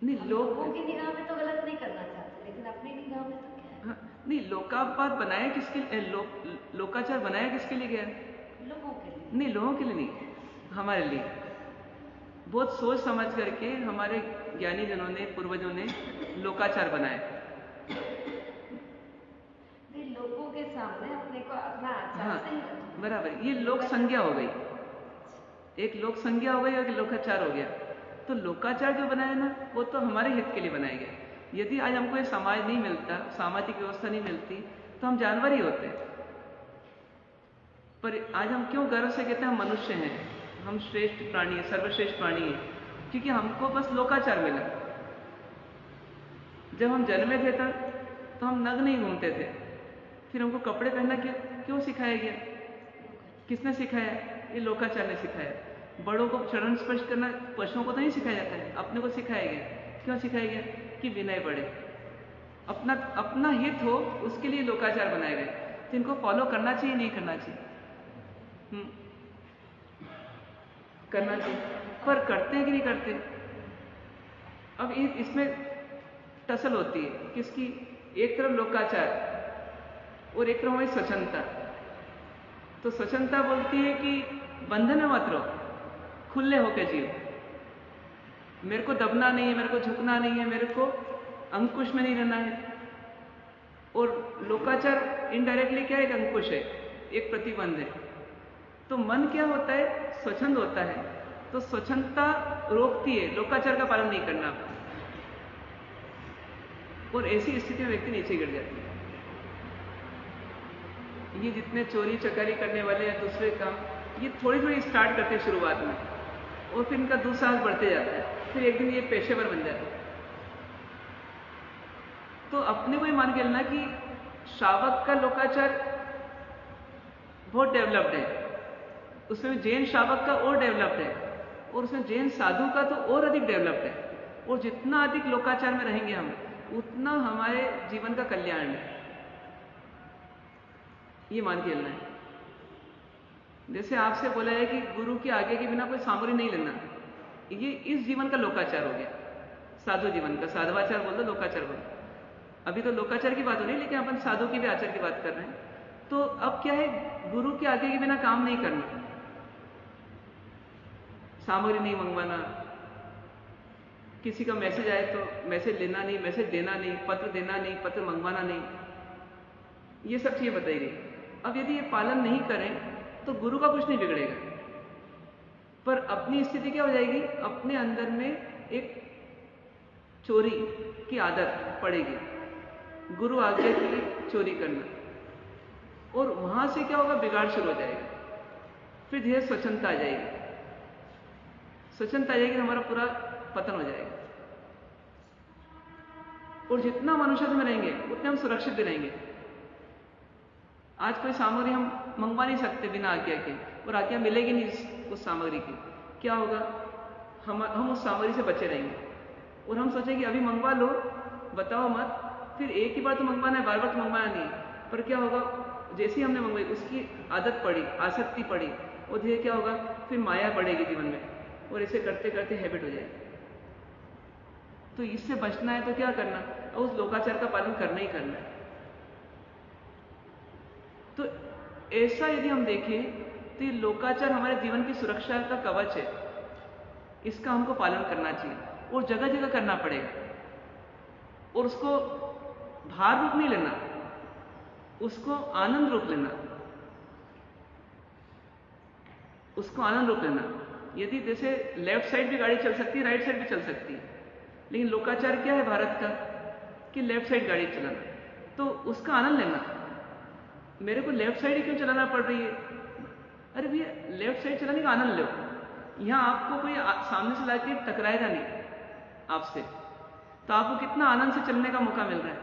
नहीं, लोगों की निगाह में तो गलत नहीं करना चाहते, लेकिन अपनी निगाह में तो क्या है। हाँ, नहीं, लोकापात बनाया किसके लिए, लोकाचार बनाया किसके लिए गया? लोगों के लिए। नहीं, लोगों के लिए नहीं, हमारे लिए। बहुत सोच समझ करके हमारे ज्ञानी जनों ने, पूर्वजों ने लोकाचार बनाया। लोगों के सामने अपने को अपना आचार हाँ, सही रखना। बराबर, ये लोक संज्ञा हो गई, एक लोक संज्ञा हो गई और एक लोकाचार हो गया। तो लोकाचार जो बनाया ना वो तो हमारे हित के लिए बनाया गया। यदि आज हमको ये समाज नहीं मिलता, सामाजिक व्यवस्था नहीं मिलती, तो हम जानवर ही होते। पर आज हम क्यों गर्व से कहते हैं हम मनुष्य हैं, हम श्रेष्ठ प्राणी हैं, सर्वश्रेष्ठ प्राणी हैं, क्योंकि हमको बस लोकाचार मिला। जब हम जन्मे थे तब तो हम नग्न नहीं घूमते थे, फिर हमको कपड़े पहनना क्यों सिखाया गया? किसने सिखाया? ये लोकाचार ने सिखाया। बड़ों को चरण स्पर्श करना पशुओं को तो नहीं सिखाया जाता है, अपने को सिखाया गया। क्यों सिखाया गया? कि विनय बढ़े, अपना हित हो, उसके लिए लोकाचार बनाए गए। तो इनको फॉलो करना चाहिए, नहीं करना चाहिए? करना चाहिए, पर करते हैं कि नहीं करते? अब इसमें टसल होती है किसकी? एक तरफ लोकाचार और एक तरफ हमारी स्वच्छंदता। तो स्वच्छंदता बोलती है कि बंधन में मत रहो, खुले होके जियो। मेरे को दबना नहीं है, मेरे को झुकना नहीं है, मेरे को अंकुश में नहीं रहना है। और लोकाचार इनडायरेक्टली क्या है? एक अंकुश है, एक प्रतिबंध है। तो मन क्या होता है? स्वच्छंद होता है। तो स्वच्छंदता रोकती है लोकाचार का पालन नहीं करना, और ऐसी स्थिति में व्यक्ति नीचे गिर जाती है। ये जितने चोरी चकारी करने वाले या दूसरे काम, ये थोड़ी थोड़ी स्टार्ट करते हैं शुरुआत में, और फिर इनका दुस्साहस बढ़ते जाता है, फिर एक दिन ये पेशेवर बन जाते हैं। तो अपने को ही मान के लेना कि श्रावक का लोकाचार बहुत डेवलप्ड है, उसमें जैन श्रावक का और डेवलप्ड है, और उसमें जैन साधु का तो और अधिक डेवलप्ड है। और जितना अधिक लोकाचार में रहेंगे हम, उतना हमारे जीवन का कल्याण है, ये मान के चलना है। जैसे आपसे बोला है कि गुरु के आगे के बिना कोई सामग्री नहीं लेना, ये इस जीवन का लोकाचार हो गया, साधु जीवन का। साधवाचार बोल दो, लोकाचार बोल दो। अभी तो लोकाचार की बात हो रही है, लेकिन अपन साधु की भी आचार की बात कर रहे हैं। तो अब क्या है? गुरु के आगे के बिना काम नहीं करना, सामग्री नहीं मंगवाना, किसी का मैसेज आए तो मैसेज लेना नहीं, मैसेज देना नहीं, पत्र देना नहीं, पत्र मंगवाना नहीं, ये सब चीजें बताई गई। अब यदि ये पालन नहीं करें तो गुरु का कुछ नहीं बिगड़ेगा, पर अपनी स्थिति क्या हो जाएगी? अपने अंदर में एक चोरी की आदत पड़ेगी, गुरु आज्ञा की चोरी करना, और वहां से क्या होगा? बिगाड़ शुरू हो जाएगा। फिर धीरे स्वच्छंदता आ जाएगी, स्वच्छंदता आ जाएगी तो हमारा पूरा पतन हो जाएगा। और जितना मनुष्य में रहेंगे उतने हम सुरक्षित भी रहेंगे। आज कोई सामग्री हम मंगवा नहीं सकते बिना आज्ञा के, और आज्ञा मिलेगी नहीं उस सामग्री की। क्या होगा? हम उस सामग्री से बचे रहेंगे, और हम सोचेंगे अभी मंगवा लो, बताओ मत, फिर एक ही बार तो मंगवाना है, बार बार तो मंगवाना नहीं। पर क्या होगा? जैसे ही हमने मंगवाई उसकी आदत पड़ी, आसक्ति पड़ी, और धीरे क्या होगा? फिर माया बढ़ेगी जीवन में, और ऐसे करते करते हैबिट हो जाएगी। तो इससे बचना है तो क्या करना? उस लोकाचार का पालन करना ही करना है। तो ऐसा यदि हम देखें तो ये लोकाचार हमारे जीवन की सुरक्षा का कवच है, इसका हमको पालन करना चाहिए, और जगह जगह करना पड़ेगा। और उसको भार रूप नहीं लेना, उसको आनंद रूप लेना, उसको आनंद रूप लेना। यदि जैसे लेफ्ट साइड भी गाड़ी चल सकती है, राइट साइड भी चल सकती है, लेकिन लोकाचार क्या है भारत का? कि लेफ्ट साइड गाड़ी चलाना, तो उसका आनंद लेना। मेरे को लेफ्ट साइड ही क्यों चलाना पड़ रही है? अरे भैया, लेफ्ट साइड चलाने का आनंद लो। यहां आपको कोई सामने से लाके टकराएगा नहीं आपसे, तो आपको कितना आनंद से चलने का मौका मिल रहा है।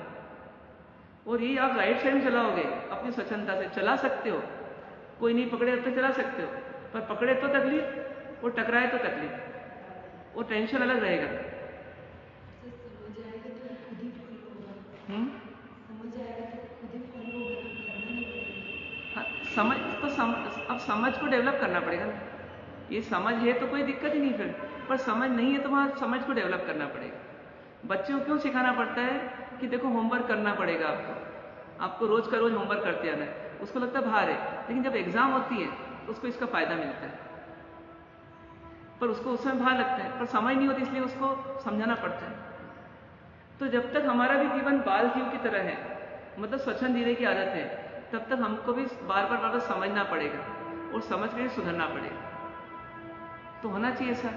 और यही आप राइट साइड में चलाओगे, अपनी स्वच्छंदता से चला सकते हो, कोई नहीं पकड़े तो चला सकते हो, पर पकड़े तो तकलीफ, और टकराए तो तकलीफ, और टेंशन अलग रहेगा। हाँ, समझ तो अब समझ को डेवलप करना पड़ेगा ना। ये समझ है तो कोई दिक्कत ही नहीं फिर, पर समझ नहीं है तो वहां समझ को डेवलप करना पड़ेगा। बच्चों को क्यों सिखाना पड़ता है कि देखो होमवर्क करना पड़ेगा, आपको रोज का रोज होमवर्क करते आना है। उसको लगता है भार है, लेकिन जब एग्जाम होती है तो उसको इसका फायदा मिलता है, पर उसको उसमें भार लगता है, पर समझ नहीं होती, इसलिए उसको समझाना पड़ता है। तो जब तक हमारा भी जीवन बाल जीव की तरह है, मतलब स्वच्छंद जीने की आदत है, तब तक हमको भी बार बार समझना पड़ेगा, और समझ के सुधरना पड़ेगा। तो होना चाहिए सर।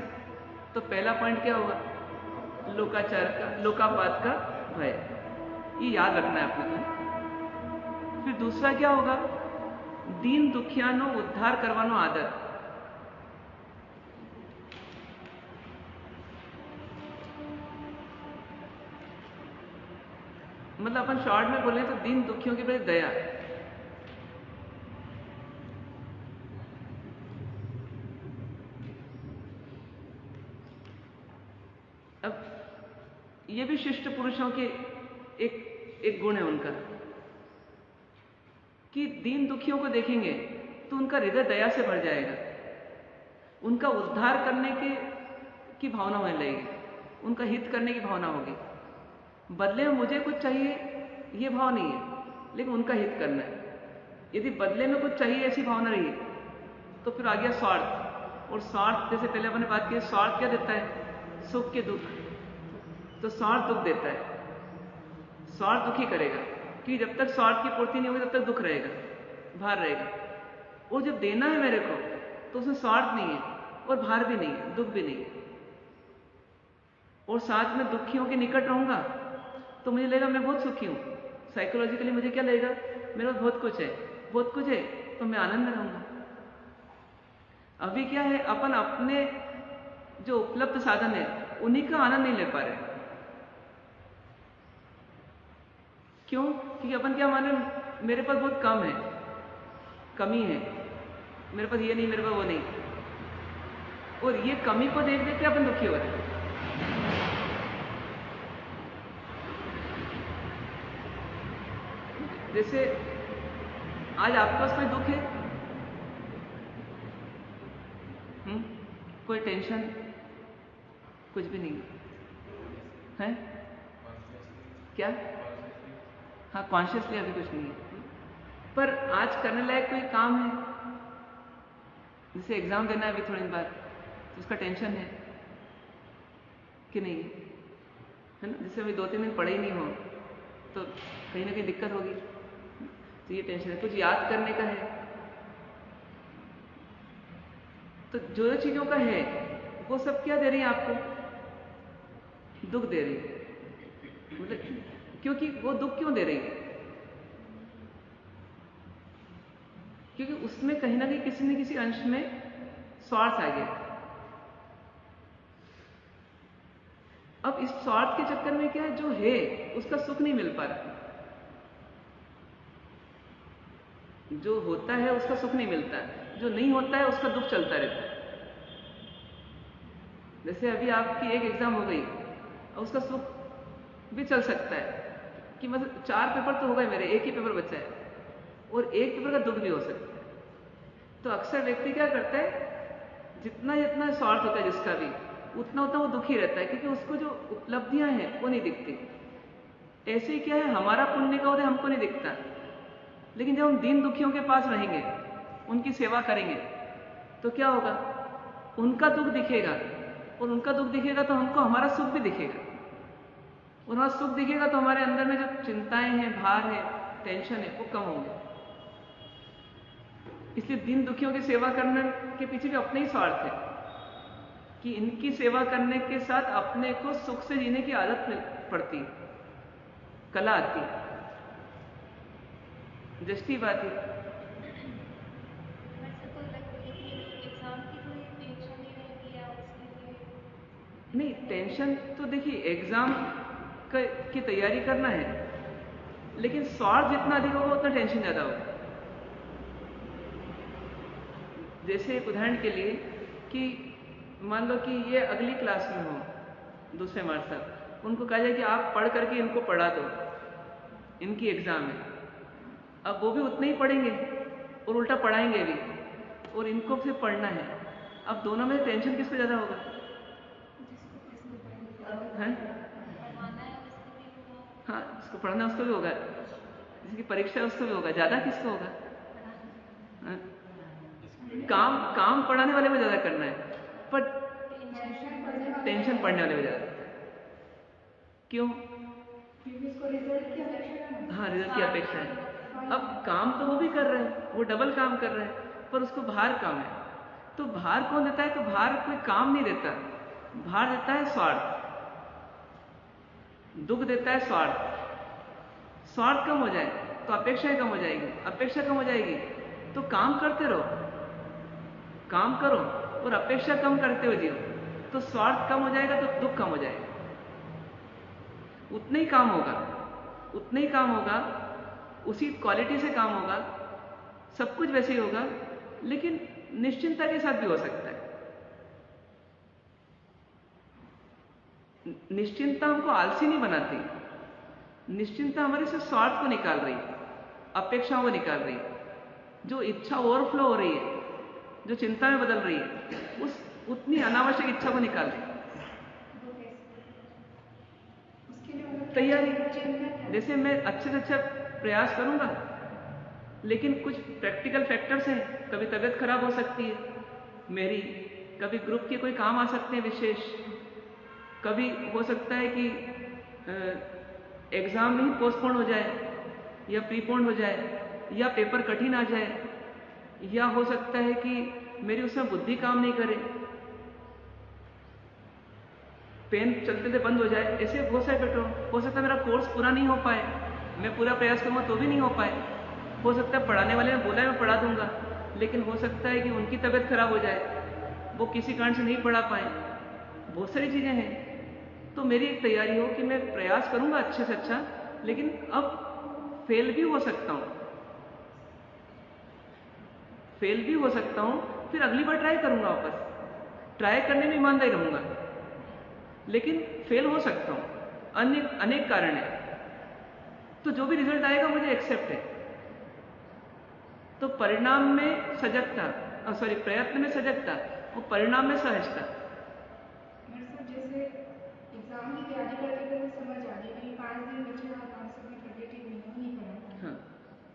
तो पहला पॉइंट क्या होगा? लोकाचार का, लोकापात का भय, ये याद रखना है अपने को। फिर दूसरा क्या होगा? दीन दुखियानो उद्धार करवानो आदत। मतलब अपन शॉर्ट में बोले तो दीन दुखियों के प्रति दया। अब ये भी शिष्ट पुरुषों के एक गुण है उनका, कि दीन दुखियों को देखेंगे तो उनका हृदय दया से भर जाएगा, उनका उद्धार करने की भावना होने लगेगी, उनका हित करने की भावना होगी। बदले में मुझे कुछ चाहिए ये भाव नहीं है, लेकिन उनका हित करना है। यदि बदले में कुछ चाहिए ऐसी भावना रही तो फिर आ गया स्वार्थ। और स्वार्थ, जैसे पहले अपने बात की, स्वार्थ क्या देता है? सुख के दुख। तो स्वार्थ दुख देता है, स्वार्थ दुखी करेगा, कि जब तक स्वार्थ की पूर्ति नहीं होगी तब तक दुख रहेगा, भार रहेगा। और जब देना है मेरे को तो उसमें स्वार्थ नहीं है और भार भी नहीं है, दुख भी नहीं है। और साथ में दुखियों के निकट रहूंगा तो मुझे लगेगा मैं बहुत सुखी हूं। साइकोलॉजिकली मुझे क्या लगेगा? मेरे पास बहुत कुछ है, बहुत कुछ है, तो मैं आनंद में रहूंगा। अभी क्या है, अपन अपने जो उपलब्ध साधन है उन्हीं का आनंद नहीं ले पा रहे। क्यों? क्योंकि अपन क्या माने, मेरे पास बहुत कम है, कमी है, मेरे पास ये नहीं, मेरे पास वो नहीं। और ये कमी को देख देख के अपन दुखी हो रहे हैं। जैसे आज आपके पास कोई दुख है? कोई टेंशन? कुछ भी नहीं है? क्या? हाँ, कॉन्शियसली अभी कुछ नहीं है, पर आज करने लायक कोई काम है। जैसे एग्जाम देना है अभी थोड़ी देर बाद, तो उसका टेंशन है कि नहीं है ना? जैसे अभी 2-3 दिन पढ़े ही नहीं हो तो कहीं ना कहीं दिक्कत होगी, तो ये टेंशन है। कुछ याद करने का है, तो जो चीजों का है वो सब क्या दे रही है आपको? दुख दे रही है। मतलब क्योंकि वो दुख क्यों दे रही है? क्योंकि उसमें कहीं ना कहीं किसी न किसी अंश में स्वार्थ आ गया। अब इस स्वार्थ के चक्कर में क्या है, जो है उसका सुख नहीं मिल पा रहा, जो होता है उसका सुख नहीं मिलता, जो नहीं होता है उसका दुख चलता रहता है। जैसे अभी आपकी एक एग्जाम हो गई, उसका सुख भी चल सकता है कि मतलब 4 पेपर तो हो गए मेरे, एक ही पेपर बचा है, और एक पेपर का दुख भी हो सकता है। तो अक्सर व्यक्ति क्या करता है, जितना जितना स्वार्थ होता है जिसका भी, उतना उतना वो दुखी रहता है, क्योंकि उसको जो उपलब्धियां हैं वो नहीं दिखती। ऐसे ही क्या है, हमारा पुण्य का उदय हमको नहीं दिखता, लेकिन जब हम दीन दुखियों के पास रहेंगे, उनकी सेवा करेंगे, तो क्या होगा, उनका दुख दिखेगा, और उनका दुख दिखेगा तो हमको हमारा सुख भी दिखेगा, और हमारा सुख दिखेगा तो हमारे अंदर में जो चिंताएं हैं, भार है, टेंशन है, वो कम होंगे। इसलिए दीन दुखियों की सेवा करने के पीछे भी अपने ही स्वार्थ है कि इनकी सेवा करने के साथ अपने को सुख से जीने की आदत पड़ती, कला आती, दृष्टि बात है। नहीं, टेंशन तो देखिए एग्जाम की तैयारी करना है, लेकिन स्वार्थ जितना अधिक होगा उतना टेंशन ज्यादा होगा। जैसे एक उदाहरण के लिए कि मान लो कि ये अगली क्लास में हो, दूसरे मार्च तक उनको कहा जाए कि आप पढ़ करके इनको पढ़ा दो, इनकी एग्जाम है। अब वो भी उतने ही पढ़ेंगे और उल्टा पढ़ाएंगे भी, और इनको फिर पढ़ना है। अब दोनों में टेंशन किसको ज्यादा होगा? है? हाँ, जिसको पढ़ना उसको भी होगा, जिसकी परीक्षा है उसको भी होगा। ज्यादा किसको होगा? है? काम पढ़ाने वाले में ज्यादा करना है, पर टेंशन पढ़ने वाले में ज्यादा। क्यों? हाँ, रिजल्ट की अपेक्षा है। अब काम तो वो भी कर रहे हैं, वो डबल काम कर रहे हैं, पर उसको भार कम है। तो भार कौन देता है? तो भार कोई काम नहीं देता, भार देता है स्वार्थ, दुख देता है स्वार्थ। स्वार्थ कम हो जाए तो अपेक्षाएं कम हो जाएगी, अपेक्षा कम हो जाएगी तो काम करते रहो, काम करो और अपेक्षा कम करते हुए जियो, तो स्वार्थ कम हो जाएगा तो दुख कम हो जाएगा। उतना ही काम होगा, उतना ही काम होगा, उसी क्वालिटी से काम होगा, सब कुछ वैसे ही होगा, लेकिन निश्चिंतता के साथ भी हो सकता है। निश्चिंतता हमको आलसी नहीं बनाती, निश्चिंतता हमारे से स्वार्थ को निकाल रही है, अपेक्षाओं को निकाल रही है। जो इच्छा ओवरफ्लो हो रही है, जो चिंता में बदल रही है, उस उतनी अनावश्यक इच्छा को निकाल रही है। तैयारी, जैसे मैं अच्छे से अच्छा प्रयास करूंगा, लेकिन कुछ प्रैक्टिकल फैक्टर्स हैं, कभी तबीयत खराब हो सकती है मेरी, कभी ग्रुप के कोई काम आ सकते हैं विशेष, कभी हो सकता है कि एग्जाम ही पोस्टपोन हो जाए या प्रीपोन हो जाए, या पेपर कठिन आ जाए, या हो सकता है कि मेरी उसमें बुद्धि काम नहीं करे, पेन चलते चलते बंद हो जाए, ऐसे बहुत सारे फैक्टर। हो सकता है मेरा कोर्स पूरा नहीं हो पाए, मैं पूरा प्रयास करूंगा तो भी नहीं हो पाए। हो सकता है पढ़ाने वाले ने बोला है मैं पढ़ा दूंगा, लेकिन हो सकता है कि उनकी तबीयत खराब हो जाए, वो किसी कारण से नहीं पढ़ा पाए। बहुत सारी चीजें हैं। तो मेरी एक तैयारी हो कि मैं प्रयास करूंगा अच्छे से अच्छा, लेकिन अब फेल भी हो सकता हूं, फेल भी हो सकता हूं, फिर अगली बार ट्राई करूंगा, वापस ट्राई करने में ईमानदारी रहूंगा, लेकिन फेल हो सकता हूं, अनेक कारण है। तो जो भी रिजल्ट आएगा मुझे एक्सेप्ट है। तो परिणाम में सजगता, प्रयत्न में सजगता और परिणाम में सहजता। जैसे एग्जाम की तैयारी करते करते समझ आ गई कि 5 दिन बचे और आंसर में तबियत ठीक नहीं पड़ा। हाँ।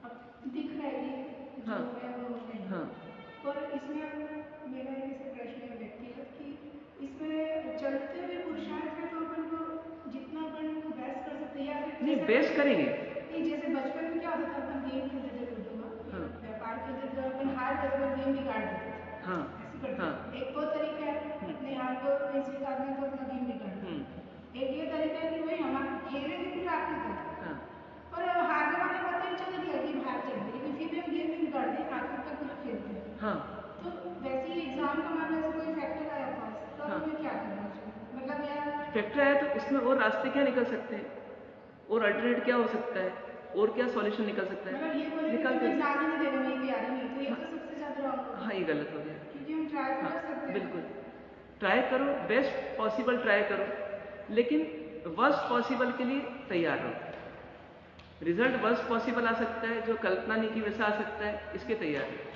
अब दिख रहा है कि जो हाँ। है वो नहीं। हाँ। और इसमें मेरा एक ऐसा प्रश्न है व्यक्तिगत कि इसमें चलते हुए पुरुषार्थ में तो अपन को जितना अपन बहस कर सकते हैं, या फिर नहीं बहस करेंगे नहीं, जैसे बचपन में क्या होता था, अपन गेम खेलते थे लूडो का, हाँ। व्यापार खेलते थे, अपन हार गए तो गेम बिगाड़ देते थे। हाँ। ऐसे करते हाँ। थे। एक वो तरीका है अपने हार को नहीं स्वीकारने तो अपना गेम बिगाड़ना। एक ये तरीका है कि भाई हम खेलेंगे पूरा आखिर तक। हाँ। और हारने वाले पता ही चला गया कि हार जाएंगे, लेकिन फिर भी हम गेम नहीं बिगाड़ते, आखिर तक पूरा खेलते हैं। हाँ। तो वैसे ही एग्जाम का मान लो ऐसे कोई फैक्टर आया पास, तो हाँ। हमें क्या करना चाहिए? मतलब यार फैक्टर आया तो उसमें और रास्ते क्या निकल सकते हैं, और अल्टरनेट क्या हो सकता है, और क्या सॉल्यूशन निकल सकता है, मतलब ये बोले कि मैं एग्जाम ही नहीं देगा, मेरी तैयारी नहीं, तो ये तो सबसे ज्यादा रॉन्ग होगा। हाँ, ये गलत हो गया, क्योंकि हम ट्राई तो कर सकते हैं। बिल्कुल ट्राई करो, बेस्ट पॉसिबल ट्राई करो, लेकिन वर्स्ट पॉसिबल के लिए तैयार रहो। रिजल्ट वर्स्ट पॉसिबल आ सकता है, जो कल्पना नहीं की वैसा आ सकता है, इसके तैयार रहो।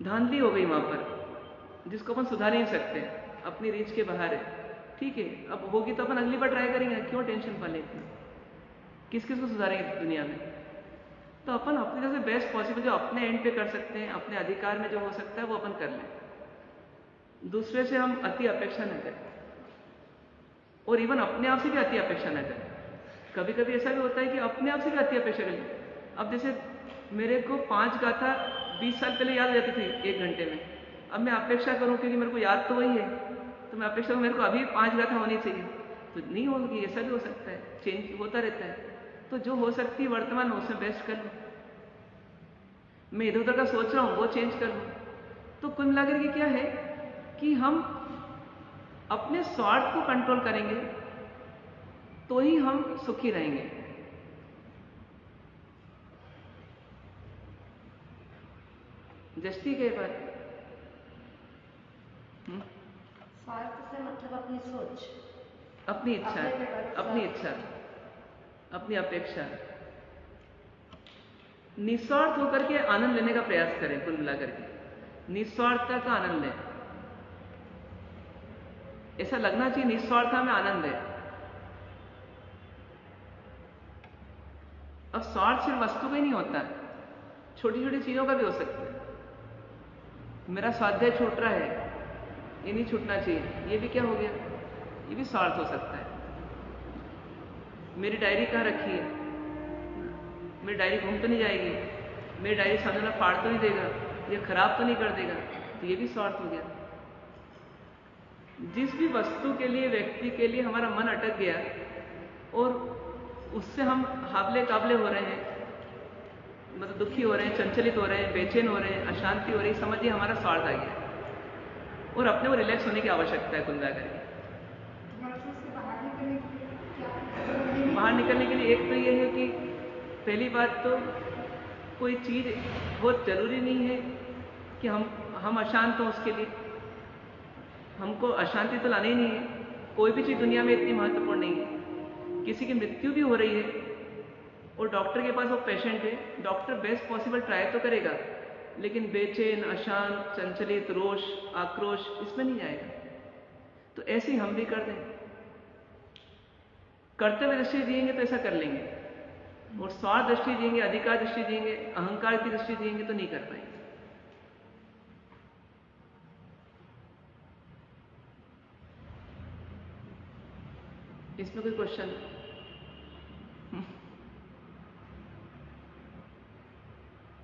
धांधली हो गई वहां पर, जिसको अपन सुधार नहीं सकते, अपनी रीच के बाहर है, ठीक है, अब होगी तो अपन अगली बार ट्राई करेंगे, क्यों टेंशन पाले इतनी, किस किस को सुधारेंगे दुनिया में। तो अपन अपनी तरफ से बेस्ट पॉसिबल जो अपने एंड पे कर सकते हैं, अपने अधिकार में जो हो सकता है वो अपन कर लें। दूसरे से हम अति अपेक्षा न करें, और इवन अपने आप से भी अति अपेक्षा न करें। कभी कभी ऐसा भी होता है कि अपने आप से भी अति अपेक्षा करें। अब जैसे मेरे को 5 गाथा 20 साल पहले याद हो जाती थी 1 घंटे में, अब मैं अपेक्षा करूं क्योंकि मेरे को याद तो वही है, तो मैं अपेक्षा करूं मेरे को अभी 5 गाथा होनी चाहिए, तो नहीं होगी। ऐसा भी हो सकता है, चेंज होता रहता है। तो जो हो सकती है वर्तमान में उसमें बेस्ट कर लूं। मैं इधर उधर का सोच रहा हूं वो चेंज कर लूं। तो कुल मिलाकर के क्या है कि हम अपने स्वार्थ को कंट्रोल करेंगे तो ही हम सुखी रहेंगे। जस्ती के बाद स्वार्थ से मतलब अपनी सोच, अपनी इच्छा, अपनी इच्छा, अपनी अपेक्षा, निस्वार्थ होकर के आनंद लेने का प्रयास करें। कुल मिलाकर के निस्वार्थता का आनंद लें। ऐसा लगना चाहिए निस्वार्थता में आनंद है। अब स्वार्थ सिर्फ वस्तु का ही नहीं होता, छोटी छोटी चीजों का भी हो सकता है। मेरा स्वाध्याय छूट रहा है, ये नहीं छूटना चाहिए, ये भी क्या हो गया, ये भी स्वार्थ हो सकता है। मेरी डायरी कहाँ रखी है, मेरी डायरी घूम तो नहीं जाएगी, मेरी डायरी सामने वाला फाड़ तो नहीं देगा, ये खराब तो नहीं कर देगा, तो ये भी स्वार्थ हो गया। जिस भी वस्तु के लिए, व्यक्ति के लिए हमारा मन अटक गया और उससे हम हावले काबले हो रहे हैं, मतलब दुखी हो रहे हैं, चंचलित हो रहे हैं, बेचैन हो रहे हैं, अशांति हो रही, समझिए हमारा स्वार्थ आ गया और अपने को रिलैक्स होने की आवश्यकता है। कुल मिलाकर बाहर निकलने के लिए एक तो ये है कि पहली बात तो कोई चीज बहुत जरूरी नहीं है कि हम अशांत हों, उसके लिए हमको अशांति तो लानी ही नहीं है। कोई भी चीज दुनिया में इतनी महत्वपूर्ण नहीं है। किसी की मृत्यु भी हो रही है और डॉक्टर के पास वो पेशेंट है, डॉक्टर बेस्ट पॉसिबल ट्राई तो करेगा, लेकिन बेचैन, अशांत, चंचलित, रोष, आक्रोश इसमें नहीं जाएगा। तो ऐसे ही हम भी कर दें, कर्तव्य दृष्टि दिएंगे तो ऐसा कर लेंगे। और स्वार्थ दृष्टि देंगे, अधिकार दृष्टि देंगे, अहंकार की दृष्टि देंगे तो नहीं कर पाएंगे। इसमें कोई क्वेश्चन?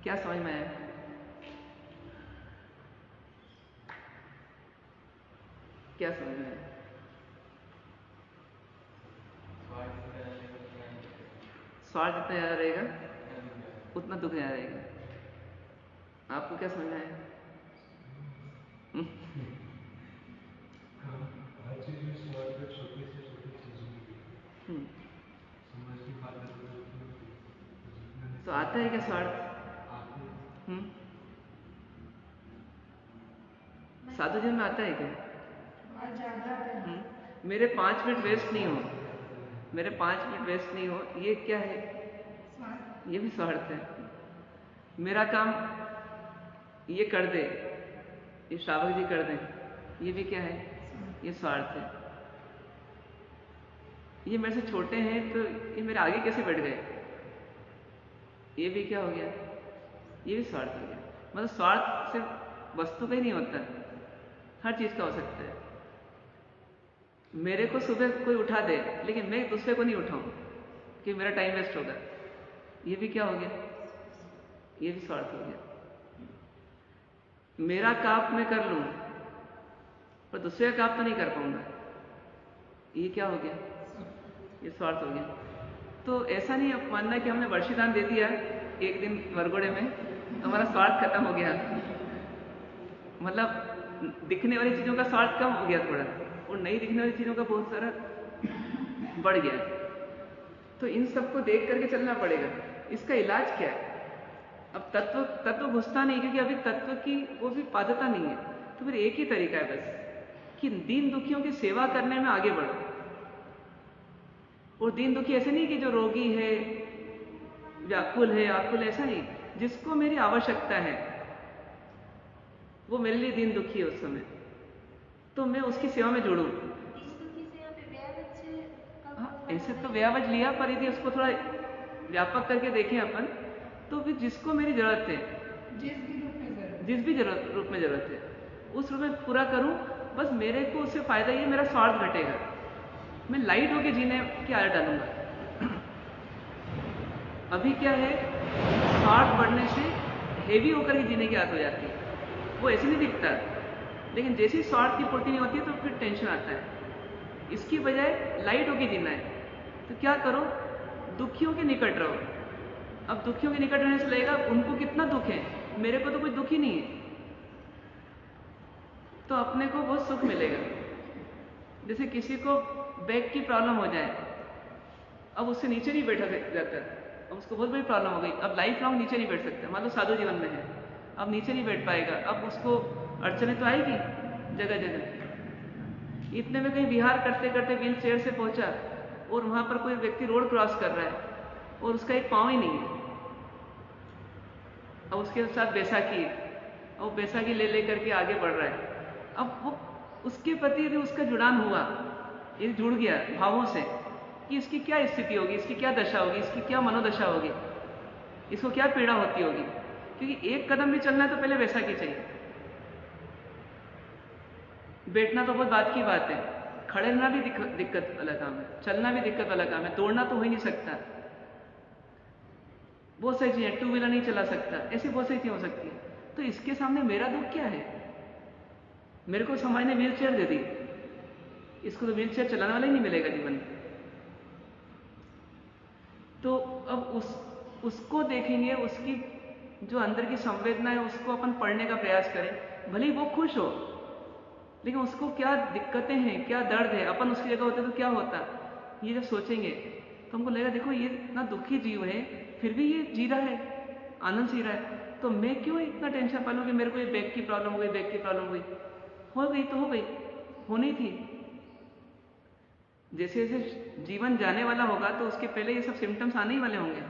क्या समझ में आया? क्या समझ में आया? स्वार्थ जितना ज्यादा रहेगा उतना दुख ज्यादा रहेगा। आपको क्या समझ में आया? हर चीज में स्वार्थ है, छोटे से छोटे चीजों में समझ की बात तो आता है क्या स्वार्थ? साधु जीवन में आता है क्या? बहुत ज्यादा है। मेरे 5 मिनट वेस्ट नहीं हो, मेरे 5 मिनट वेस्ट नहीं हो, ये क्या है? ये भी स्वार्थ है। मेरा काम ये कर दे, ये श्रावक जी कर दें, ये भी क्या है? ये स्वार्थ है। ये मेरे से छोटे हैं तो ये मेरे आगे कैसे बढ़ गए, ये भी क्या हो गया? ये भी स्वार्थ हो गया। मतलब स्वार्थ सिर्फ वस्तु का ही नहीं होता, हर चीज का हो सकता है। मेरे को सुबह कोई उठा दे लेकिन मैं दूसरे को नहीं उठाऊं कि मेरा टाइम वेस्ट होगा, ये भी क्या हो गया? ये भी स्वार्थ हो गया। मेरा काम मैं कर लूं पर दूसरे का काम तो नहीं कर पाऊंगा, ये क्या हो गया? ये स्वार्थ हो गया। तो ऐसा नहीं मानना कि हमने वर्षीदान दे दिया एक दिन वरघोड़े में तो हमारा स्वार्थ खत्म हो गया। मतलब दिखने वाली चीजों का स्वार्थ कम हो गया थोड़ा, और नहीं दिखने वाली चीजों का बहुत सारा बढ़ गया। तो इन सबको देख करके चलना पड़ेगा। इसका इलाज क्या है? अब तत्व घुसता नहीं, क्योंकि अभी तत्व की वो भी पात्रता नहीं है। तो फिर एक ही तरीका है बस कि दीन दुखियों की सेवा करने में आगे बढ़ो। और दीन दुखी ऐसे नहीं कि जो रोगी है, व्याकुल है, आकुल, ऐसा नहीं। जिसको मेरी आवश्यकता है वो मेरे लिए दीन दुखी है उस समय, तो मैं उसकी सेवा में जुड़ूं। ऐसे तो व्यावज लिया, पर यदि उसको थोड़ा व्यापक करके देखें अपन, तो फिर जिसको मेरी जरूरत है, जिस भी रूप में जरूरत है, उस रूप में पूरा करूं। बस मेरे को उससे फायदा ये, मेरा स्वार्थ घटेगा, मैं लाइट होके जीने की आदत डालूंगा। अभी क्या है, स्वार्थ बढ़ने से हेवी होकर के जीने की आदत हो जाती है। वो ऐसे नहीं दिखता, लेकिन जैसे ही स्वार्थ की पूर्ति नहीं होती है तो फिर टेंशन आता है। इसकी बजाय लाइट होके जीना है, तो क्या करो? दुखियों के निकट रहो। अब दुखियों के निकट रहने से लगेगा उनको कितना दुख है, मेरे को तो कुछ दुख ही नहीं है, तो अपने को बहुत सुख मिलेगा। जैसे किसी को बैक की प्रॉब्लम हो जाए, अब उससे नीचे नहीं बैठा जाता, अब उसको बहुत बड़ी प्रॉब्लम हो गई, अब लाइफ लॉन्ग नीचे नहीं बैठ सकता। मान लो साधु जीवन में है, अब नीचे नहीं बैठ पाएगा, अब उसको अड़चने तो आएगी जगह जगह। इतने में कहीं विहार करते करते व्हील चेयर से पहुंचा और वहां पर कोई व्यक्ति रोड क्रॉस कर रहा है और उसका एक पाँव ही नहीं है, अब उसके साथ बैसाखी, और बैसाखी ले करके आगे बढ़ रहा है। अब वो उसके प्रति यदि उसका जुड़ान हुआ, ये जुड़ गया भावों से कि इसकी क्या स्थिति होगी, इसकी क्या दशा होगी, इसकी क्या मनोदशा होगी, इसको क्या पीड़ा होती होगी। क्योंकि एक कदम भी चलना है तो पहले बैसाखी चाहिए। बैठना तो बहुत बात की बात है, खड़े रहना भी दिक्कत वाला काम है, चलना भी दिक्कत वाला काम है, दौड़ना तो हो ही नहीं सकता। बहुत सारी चीजें, 2 व्हीलर नहीं चला सकता, ऐसी बहुत सारी चीजें हो सकती है। तो इसके सामने मेरा दुख क्या है? मेरे को समाज ने व्हील चेयर दे दी, इसको तो व्हील चेयर चलाने वाला ही नहीं मिलेगा जीवन में। तो अब उसको देखेंगे, उसकी जो अंदर की संवेदना है उसको अपन पढ़ने का प्रयास करें। भले ही वो खुश हो, लेकिन उसको क्या दिक्कतें हैं, क्या दर्द है, अपन उसकी जगह होते तो क्या होता, ये जब सोचेंगे तो हमको लगेगा देखो ये इतना दुखी जीव है, फिर भी ये जी रहा है, आनंद से रहा है, तो मैं क्यों इतना टेंशन पालूं कि मेरे को ये बैक की प्रॉब्लम हो गई, बैक की प्रॉब्लम हो गई तो हो गई, होनी थी। जैसे जैसे जीवन जाने वाला होगा तो उसके पहले ये सब सिम्टम्स आने ही वाले होंगे,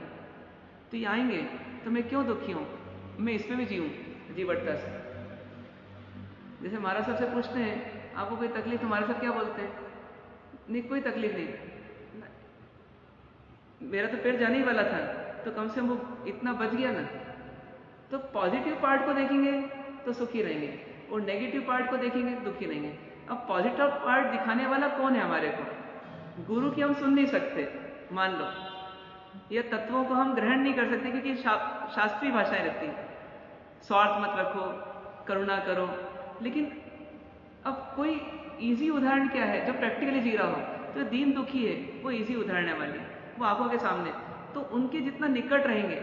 तो ये आएंगे, तो मैं क्यों दुखी हूं, मैं इसमें भी जीऊं जीवटता से। जैसे महाराज साहब से पूछते हैं आपको कोई तकलीफ, तो महाराज साहब क्या बोलते हैं? नहीं, कोई तकलीफ नहीं। मेरा तो पैर जाने ही वाला था, तो कम से कम वो इतना बच गया ना। तो पॉजिटिव पार्ट को देखेंगे तो सुखी रहेंगे, और नेगेटिव पार्ट को देखेंगे तो दुखी रहेंगे। अब पॉजिटिव पार्ट दिखाने वाला कौन है हमारे को? गुरु की हम सुन नहीं सकते, मान लो, या तत्वों को हम ग्रहण नहीं कर सकते, क्योंकि शास्त्रीय भाषाएं रहती हैं, स्वार्थ मत रखो, करुणा करो। लेकिन अब कोई इजी उदाहरण क्या है जो प्रैक्टिकली जी रहा हो? तो दीन दुखी है, वो इजी उदाहरण है वाली, वो आंखों के सामने। तो उनके जितना निकट रहेंगे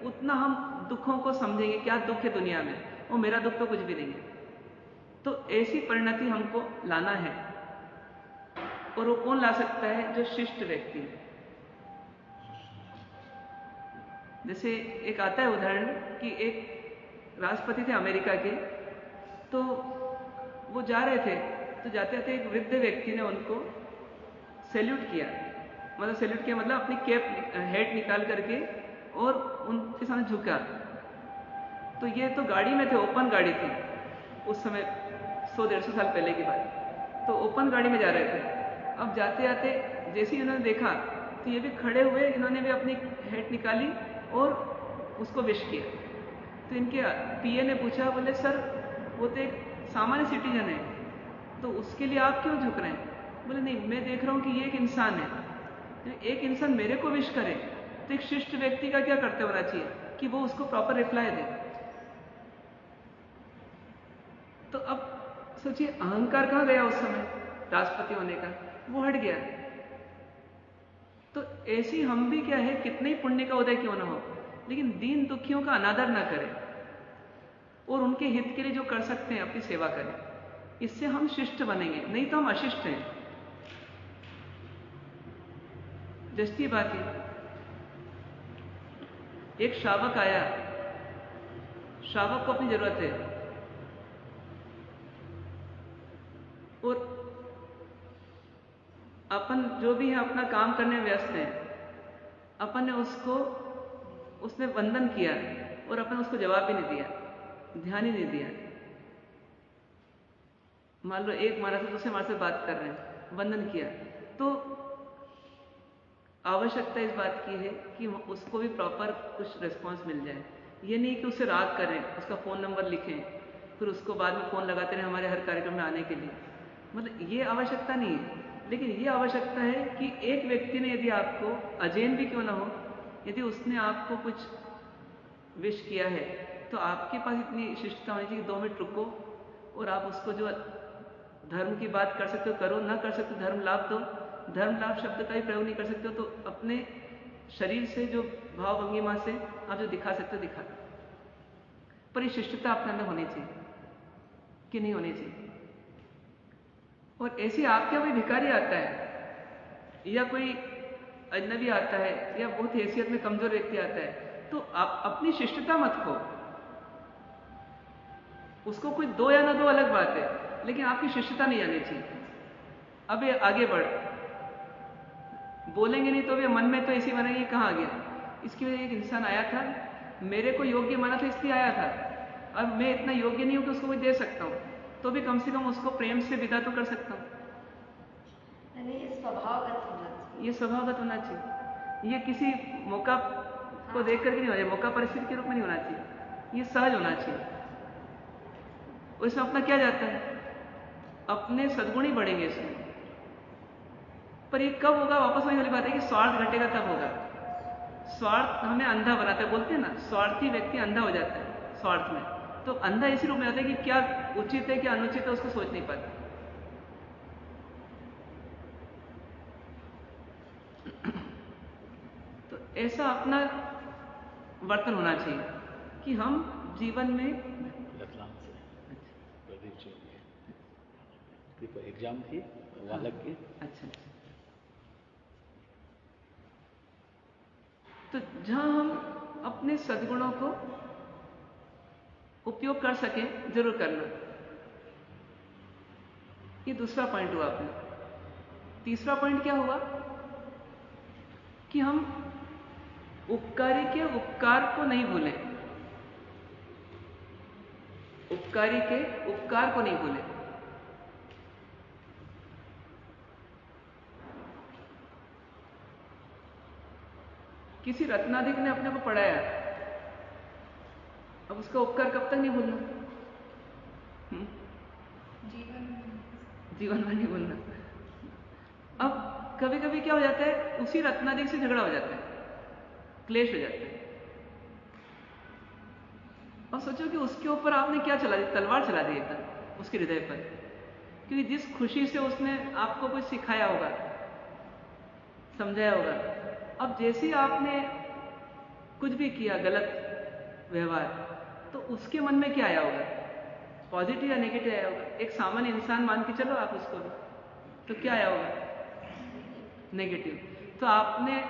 उतना हम दुखों को समझेंगे, क्या दुख है दुनिया में, और मेरा दुख तो कुछ भी नहीं है। तो ऐसी परिणति हमको लाना है, और वो कौन ला सकता है? जो शिष्ट व्यक्ति है। जैसे एक आता है उदाहरण कि एक राष्ट्रपति थे अमेरिका के, तो वो जा रहे थे, तो जाते जाते एक वृद्ध व्यक्ति ने उनको सैल्यूट किया, मतलब सैल्यूट किया मतलब अपनी कैप हेड निकाल करके और उनके सामने झुका। तो ये तो गाड़ी में थे, ओपन गाड़ी थी उस समय, 100-150 साल पहले की बात। तो ओपन गाड़ी में जा रहे थे। अब जाते जाते जैसे ही इन्होंने देखा तो ये भी खड़े हुए, इन्होंने भी अपनी हेड निकाली और उसको विश किया। तो इनके पीए ने पूछा, बोले सर वो तो एक सामान्य सिटीजन है, तो उसके लिए आप क्यों झुक रहे हैं? बोले नहीं, मैं देख रहा हूँ कि ये एक इंसान है, तो एक इंसान मेरे को विश करे तो एक शिष्ट व्यक्ति का क्या करते होना चाहिए कि वो उसको प्रॉपर रिप्लाई दे। तो अब सोचिए अहंकार कहाँ गया उस समय राष्ट्रपति होने का, वो हट गया। तो ऐसी हम भी क्या है, कितने ही पुण्य का उदय क्यों ना हो, लेकिन दीन दुखियों का अनादर ना करें और उनके हित के लिए जो कर सकते हैं अपनी सेवा करें। इससे हम शिष्ट बनेंगे, नहीं तो हम अशिष्ट हैं। जस्ती बात है, एक श्रावक आया, श्रावक को अपनी जरूरत है और अपन जो भी है अपना काम करने में व्यस्त है। अपन ने उसने वंदन किया और अपन उसको जवाब भी नहीं दिया, ध्यान ही नहीं दिया। मान लो एक महाराज दूसरे महाराज से बात कर रहे हैं, वंदन किया, तो आवश्यकता इस बात की है कि उसको भी प्रॉपर कुछ रिस्पॉन्स मिल जाए। ये नहीं कि उससे राग करें, उसका फ़ोन नंबर लिखें, फिर उसको बाद में फ़ोन लगाते रहे हमारे हर कार्यक्रम में आने के लिए। मतलब ये आवश्यकता नहीं है। लेकिन ये आवश्यकता है कि एक व्यक्ति ने यदि आपको, अजैन भी क्यों ना हो, यदि उसने आपको कुछ विश किया है, तो आपके पास इतनी शिष्टता होनी चाहिए कि 2 मिनट रुको और आप उसको जो धर्म की बात कर सकते हो करो, ना कर सकते हो धर्म लाभ दो। धर्म लाभ शब्द का भी प्रयोग नहीं कर सकते हो तो अपने शरीर से, जो भाव भंगिमा से आप जो दिखा सकते हो दिखा। पर ये शिष्टता अपने अंदर होनी चाहिए कि नहीं होनी चाहिए। और ऐसे आपके कोई भिखारी आता है या कोई अजनबी आता है या बहुत हैसियत में कमजोर व्यक्ति आता है, तो आप अपनी शिष्टता मत खो। उसको कुछ दो या ना दो अलग बात है, लेकिन आपकी शिष्टता नहीं आनी चाहिए। अब ये आगे बढ़, बोलेंगे नहीं तो भी मन में तो ऐसी बनेगी कहाँ आ गया। इसकी वजह एक इंसान आया था, मेरे को योग्य माना था इसलिए आया था, अब मैं इतना योग्य नहीं हूं कि उसको कोई दे सकता हूं, तो भी कम से कम उसको प्रेम से विदा तो कर सकता हूं। ये स्वभावगत होना चाहिए, ये स्वभावगत होना चाहिए। ये किसी मौका को देख करके नहीं होना चाहिए, मौका परिस्थिति के रूप में नहीं होना चाहिए, ये सहज होना चाहिए। और इसमें अपना क्या जाता है, अपने सद्गुण ही बढ़ेंगे इसमें। पर ये कब होगा, वापस वही वाली बात है कि स्वार्थ घटेगा तब होगा। स्वार्थ हमें अंधा बनाता है, बोलते हैं ना, स्वार्थी व्यक्ति अंधा हो जाता है स्वार्थ में। तो अंधा इसी रूप में आता है कि क्या उचित है क्या अनुचित है उसको सोच नहीं पाता। तो ऐसा अपना वर्तन होना चाहिए कि हम जीवन में एग्जाम थी बालक की। अच्छा, तो जहां हम अपने सद्गुणों को उपयोग कर सकें जरूर करना। ये दूसरा पॉइंट हुआ अपना। तीसरा पॉइंट क्या हुआ कि हम उपकारी के उपकार को नहीं भूलें, उपकारी के उपकार को नहीं भूलें। किसी रत्नाधिक ने अपने को पढ़ाया, अब उसका उपकार कब तक नहीं भूलना? जीवन भर नहीं भूलना। अब कभी कभी क्या हो जाता है, उसी रत्नाधिक से झगड़ा हो जाता है, क्लेश हो जाता है। और सोचो कि उसके ऊपर आपने क्या चला दी, तलवार चला दी एकदम उसके हृदय पर, क्योंकि जिस खुशी से उसने आपको कुछ सिखाया होगा, समझाया होगा, अब जैसे ही आपने कुछ भी किया गलत व्यवहार, तो उसके मन में क्या आया होगा, पॉजिटिव या नेगेटिव आया होगा? एक सामान्य इंसान मान के चलो आप उसको भी, तो क्या आया होगा? नेगेटिव। तो आपने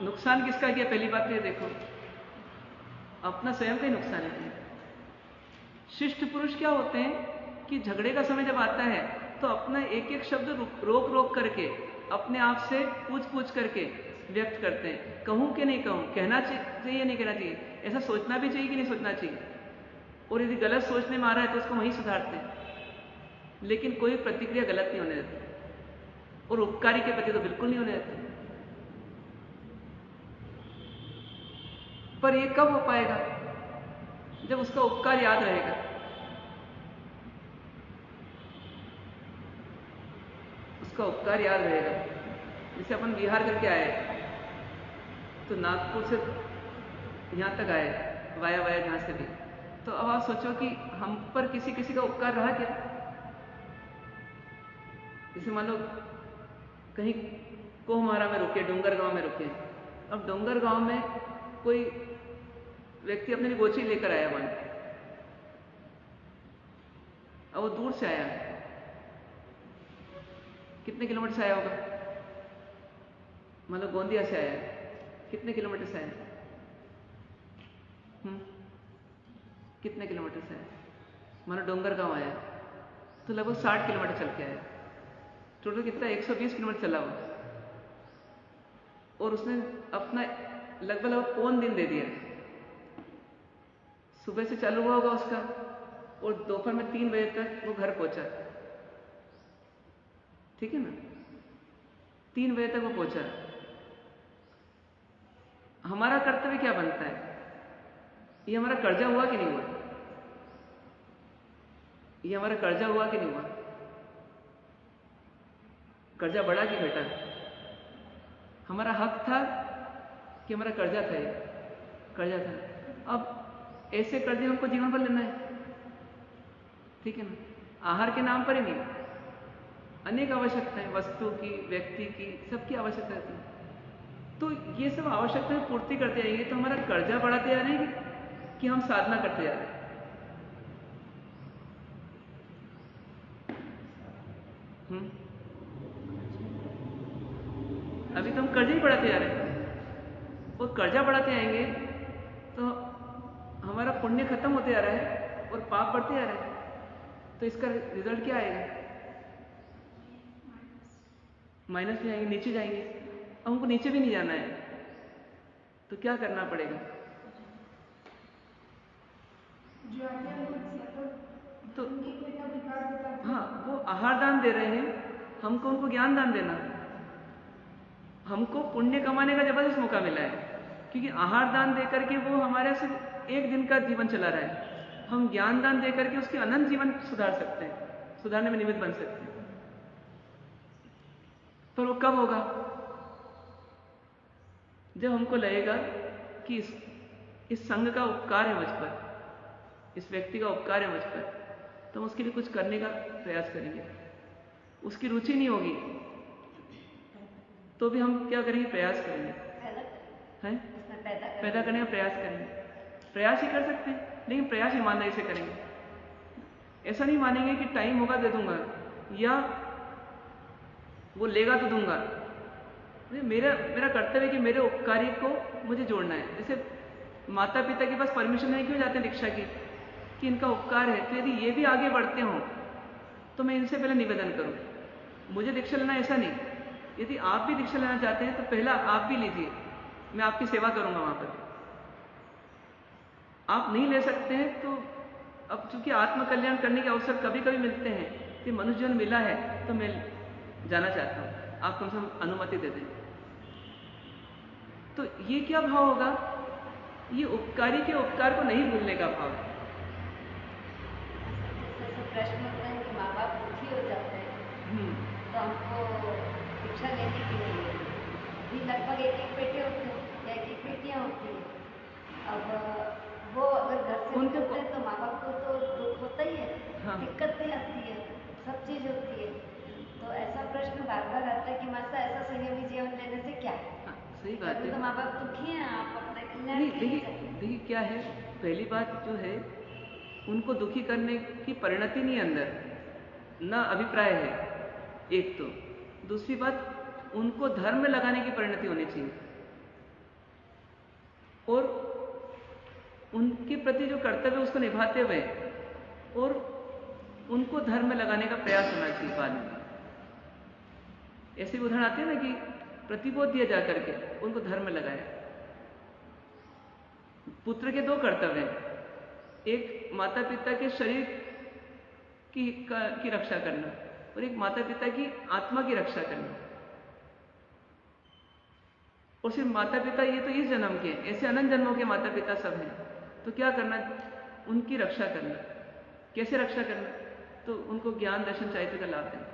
नुकसान किसका किया? पहली बात तो ये देखो, अपना स्वयं का ही नुकसान है। शिष्ट पुरुष क्या होते हैं कि झगड़े का समय जब आता है तो अपना एक एक शब्द रोक रोक करके अपने आप से पूछ पूछ करके व्यक्त करते हैं, कहूं कि नहीं कहूं, कहना चाहिए नहीं कहना चाहिए, ऐसा सोचना भी चाहिए कि नहीं सोचना चाहिए, और यदि गलत सोचने में आ रहा है तो उसको वहीं सुधारते हैं, लेकिन कोई प्रतिक्रिया गलत नहीं होने देते, और उपकारी के प्रति तो बिल्कुल नहीं होने देते। पर ये कब हो पाएगा? जब उसका उपकार याद रहेगा। उसका उपकार याद रहेगा। जैसे अपन बिहार करके आए तो नागपुर से यहां तक आए, वाया वाया जहां से भी, तो अब आप सोचो कि हम पर किसी किसी का उपकार रहा क्या? जैसे मान लो कहीं कोहमारा में रुके, डोंगर गांव में रुके, अब डोंगर गांव में कोई व्यक्ति अपने लिए गोची लेकर आया, मान, अब वो दूर से आया, कितने किलोमीटर से आया होगा? मतलब गोंदिया से आया, कितने किलोमीटर से आया? कितने किलोमीटर से आया? मानो डोंगर गांव आया तो लगभग 60 किलोमीटर चल के आया। टोटल कितना? 120 किलोमीटर चला हुआ, और उसने अपना लगभग पौन दिन दे दिया। सुबह से चालू हुआ होगा उसका, और दोपहर में 3 बजे तक वो घर पहुंचा, ठीक है ना? 3 बजे तक वो पहुंचा। हमारा कर्तव्य क्या बनता है? ये हमारा कर्जा हुआ कि नहीं हुआ? ये हमारा कर्जा हुआ कि नहीं हुआ? कर्जा बढ़ा कि घटा? हमारा हक था कि हमारा कर्जा था? ये कर्जा था। अब ऐसे कर्जे हमको जीवन भर लेना है, ठीक है ना? आहार के नाम पर ही नहीं, अनेक आवश्यकताएं, वस्तु की, व्यक्ति की, सबकी आवश्यकता रहती है। तो ये सब आवश्यकताएं पूर्ति करते जाएंगे तो हमारा कर्जा बढ़ाते जा रहे हैं कि हम साधना करते जा रहे हैं? अभी तो हम कर्जा ही बढ़ाते जा रहे हैं, और कर्जा बढ़ाते आएंगे तो हमारा पुण्य खत्म होते जा रहा है और पाप बढ़ते जा रहे हैं। तो इसका रिजल्ट क्या आएगा? माइनस में जाएंगे, नीचे जाएंगे। अब हमको नीचे भी नहीं जाना है, तो क्या करना पड़ेगा? जो तो हाँ, वो आहार दान दे रहे हैं, हमको उनको ज्ञान दान देना। हमको पुण्य कमाने का जबरदस्त मौका मिला है, क्योंकि आहार दान देकर के वो हमारे सिर्फ एक दिन का जीवन चला रहा है। हम ज्ञान दान देकर के उसके अनंत जीवन सुधार सकते हैं, सुधारने में निमित्त बन सकते हैं। पर वो कब होगा? जब हमको लगेगा कि इस संघ का उपकार है मुझ पर, इस व्यक्ति का उपकार है मुझ पर, तो हम उसके लिए कुछ करने का प्रयास करेंगे। उसकी रुचि नहीं होगी तो भी हम क्या करेंगे? प्रयास करेंगे, हैं? पैदा करने का प्रयास करेंगे। प्रयास ही कर सकते हैं, लेकिन प्रयास ईमानदारी से करेंगे। ऐसा नहीं मानेंगे कि टाइम होगा दे दूंगा, या वो लेगा तो दूंगा। मेरा कर्तव्य है कि मेरे उपकारी को मुझे जोड़ना है। जैसे माता पिता के पास परमिशन नहीं क्यों जाते हैं दीक्षा की, कि इनका उपकार है, तो यदि ये भी आगे बढ़ते हों तो मैं इनसे पहले निवेदन करूं, मुझे दीक्षा लेना ऐसा नहीं। यदि आप भी दीक्षा लेना चाहते हैं तो पहला आप भी लीजिए, मैं आपकी सेवा करूंगा वहां पर। आप नहीं ले सकते हैं तो अब चूंकि आत्मकल्याण करने के अवसर कभी कभी मिलते हैं, कि मनुष्य जीवन मिला है तो मैं जाना चाहता हूं, आप कम से कम अनुमति दे दें। तो ये क्या भाव होगा? ये उपकारी के उपकार को नहीं भूलने का भाव है। जैसे प्रश्न होता है कि माँ बाप दुखी हो जाते हैं तो हमको शिक्षा लेने की नहीं है। अभी लगभग एक एक बेटे होते हैं या एक एक बेटियाँ होती हैं। अब वो अगर घर से उनको निकलते हैं तो माँ बाप को तो दुख होता ही है, हाँ। दिक्कत भी आती है, सब चीज़ होती है। तो ऐसा प्रश्न बार बार आता है कि माता ऐसा संयमी जीवन लेने से क्या है? हाँ, सही बात है। तो माँ बाप दुखी हैं, आप अपने कल्याण नहीं, के लिए देखिए क्या है, पहली बात जो है, उनको दुखी करने की परिणति नहीं अंदर, ना अभिप्राय है एक तो। दूसरी बात, उनको धर्म में लगाने की परिणति होनी चाहिए और उनके प्रति जो कर्तव्य उसको निभाते हुए और उनको धर्म में लगाने का प्रयास होना चाहिए बाद में। ऐसे उदाहरण आते हैं ना कि प्रतिबोध दिया जा करके उनको धर्म में लगाया। पुत्र के दो कर्तव्य हैं, एक माता पिता के शरीर की रक्षा करना और एक माता पिता की आत्मा की रक्षा करना। और सिर्फ माता पिता ये तो इस जन्म के, ऐसे अनंत जन्मों के माता पिता सब हैं। तो क्या करना? उनकी रक्षा करना। कैसे रक्षा करना? तो उनको ज्ञान दर्शन चारित्र का लाभ देना।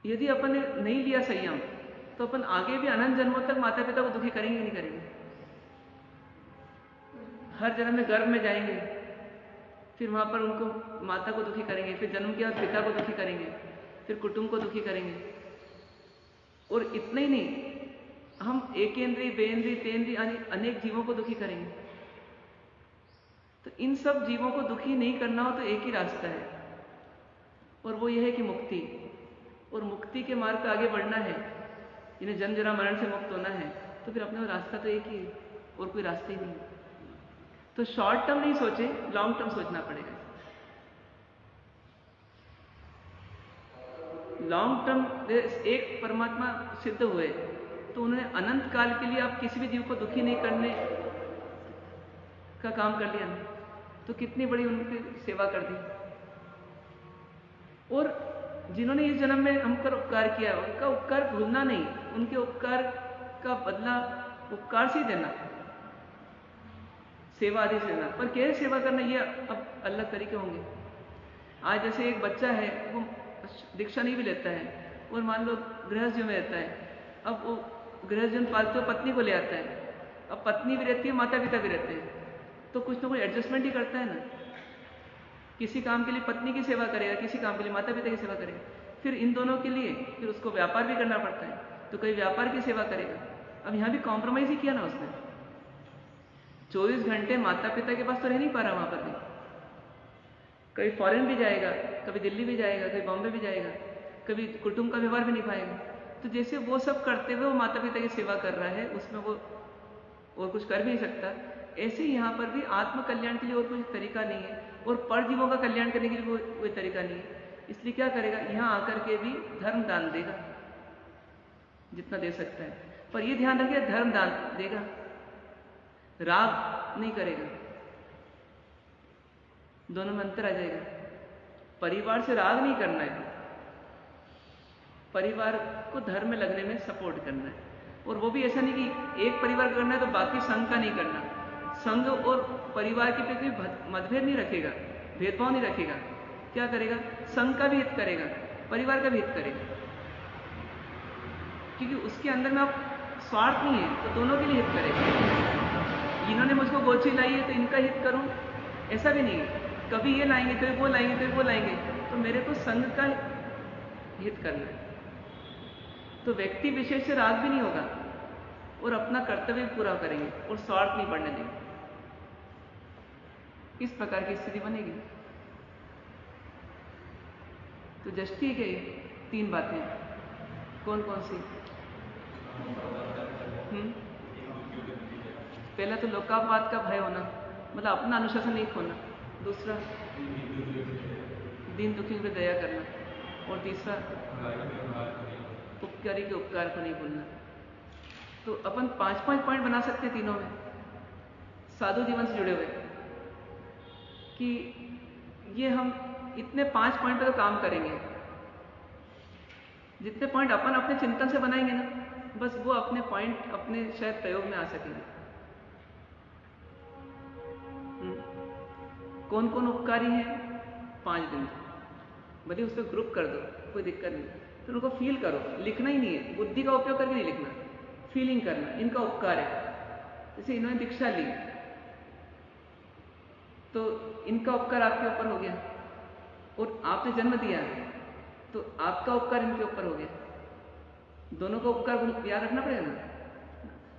यदि अपन ने नहीं लिया संयम तो अपन आगे भी अनंत जन्मों तक माता पिता को दुखी करेंगे नहीं करेंगे। हर जन्म में गर्भ में जाएंगे, फिर वहां पर उनको माता को दुखी करेंगे, फिर जन्म के बाद पिता को दुखी करेंगे, फिर कुटुंब को दुखी करेंगे। और इतना ही नहीं, हम एकेंद्रीय, बेंद्रीय, तेंद्रीय अनेक जीवों को दुखी करेंगे। तो इन सब जीवों को दुखी नहीं करना हो तो एक ही रास्ता है और वो यह है कि मुक्ति। और मुक्ति के मार्ग पर आगे बढ़ना है, इन्हें जन्म जरा मरण से मुक्त होना है, तो फिर अपने रास्ता तो एक ही है और कोई रास्ता ही नहीं। तो शॉर्ट टर्म नहीं सोचे, लॉन्ग टर्म सोचना पड़ेगा। लॉन्ग टर्म एक परमात्मा सिद्ध हुए तो उन्होंने अनंत काल के लिए आप किसी भी जीव को दुखी नहीं करने का काम कर लिया, तो कितनी बड़ी उनकी सेवा कर दी। और जिन्होंने इस जन्म में हम पर उपकार किया, उनका उपकार भूलना नहीं, उनके उपकार का बदला उपकार से देना, सेवा आदि से देना। पर कैसे सेवा करना, ये अब अलग तरीके होंगे। आज जैसे एक बच्चा है, वो दीक्षा नहीं भी लेता है और मान लो गृहस्थ में रहता है। अब वो गृहस्थ जन पालते हुए पत्नी को ले आता है। अब पत्नी भी रहती है, माता पिता भी रहते हैं, तो कुछ ना कुछ एडजस्टमेंट ही करता है ना। किसी काम के लिए पत्नी की सेवा करेगा, किसी काम के लिए माता पिता की सेवा करेगा। फिर इन दोनों के लिए फिर उसको व्यापार भी करना पड़ता है, तो कई व्यापार की सेवा करेगा। अब यहाँ भी कॉम्प्रोमाइज ही किया ना उसने। 24 घंटे माता पिता के पास तो रह नहीं पा रहा वहां पर भी। कभी फॉरेन भी जाएगा, कभी दिल्ली भी जाएगा, कभी बॉम्बे भी जाएगा, कभी कुटुंब का व्यवहार भी निभाएगा। तो जैसे वो सब करते हुए वो माता पिता की सेवा कर रहा है, उसमें वो और कुछ कर भी नहीं सकता, ऐसे ही यहाँ पर भी आत्म कल्याण के लिए और कोई तरीका नहीं है और परजीवों का कल्याण करने के लिए कोई तरीका नहीं है। इसलिए क्या करेगा, यहाँ आकर के भी धर्म दान देगा जितना दे सकता है। पर ये ध्यान रखिए, धर्म दान देगा, राग नहीं करेगा। दोनों में अंतर आ जाएगा। परिवार से राग नहीं करना है, परिवार को धर्म में लगने में सपोर्ट करना है। और वो भी ऐसा नहीं कि एक परिवार करना है तो बाकी संघ का नहीं करना। संघ और परिवार के प्रति मतभेद नहीं रखेगा, भेदभाव नहीं रखेगा। क्या करेगा, संघ का भी हित करेगा, परिवार का भी हित करेगा, क्योंकि उसके अंदर में आप स्वार्थ नहीं है, तो दोनों के लिए हित करेगा। इन्होंने मुझको गोची लाई है तो इनका हित करूं, ऐसा भी नहीं है। कभी ये लाएंगे, कभी वो लाएंगे, कभी वो लाएंगे, तो मेरे को संघ का हित करना है। तो व्यक्ति विशेष से राग भी नहीं होगा और अपना कर्तव्य पूरा करेंगे और स्वार्थ नहीं बढ़ने देंगे। इस प्रकार की स्थिति बनेगी। तो जष्टी के 3 बातें कौन कौन सी? पहला तो लोकापवाद का भय होना, मतलब अपना अनुशासन नहीं खोना। दूसरा, दीन दुखियों पर दया करना। और तीसरा, उपकारी के उपकार को नहीं भूलना। तो अपन 5-5 पॉइंट बना सकते हैं तीनों में, साधु जीवन से जुड़े हुए, कि ये हम इतने 5 पॉइंट पे तो काम करेंगे। जितने पॉइंट अपन अपने चिंतन से बनाएंगे ना, बस वो अपने पॉइंट अपने शायद प्रयोग में आ सकेंगे। कौन कौन उपकारी है? 5 बिंदु, भले उस पर ग्रुप कर दो, कोई दिक्कत नहीं, तो उनको फील करो। लिखना ही नहीं है, बुद्धि का उपयोग करके नहीं लिखना, फीलिंग करना, इनका उपकार है। जैसे इन्होंने दीक्षा ली तो इनका उपकार आपके ऊपर हो गया, और आपने जन्म दिया तो आपका उपकार इनके ऊपर हो गया। दोनों का उपकार याद रखना पड़ेगा ना।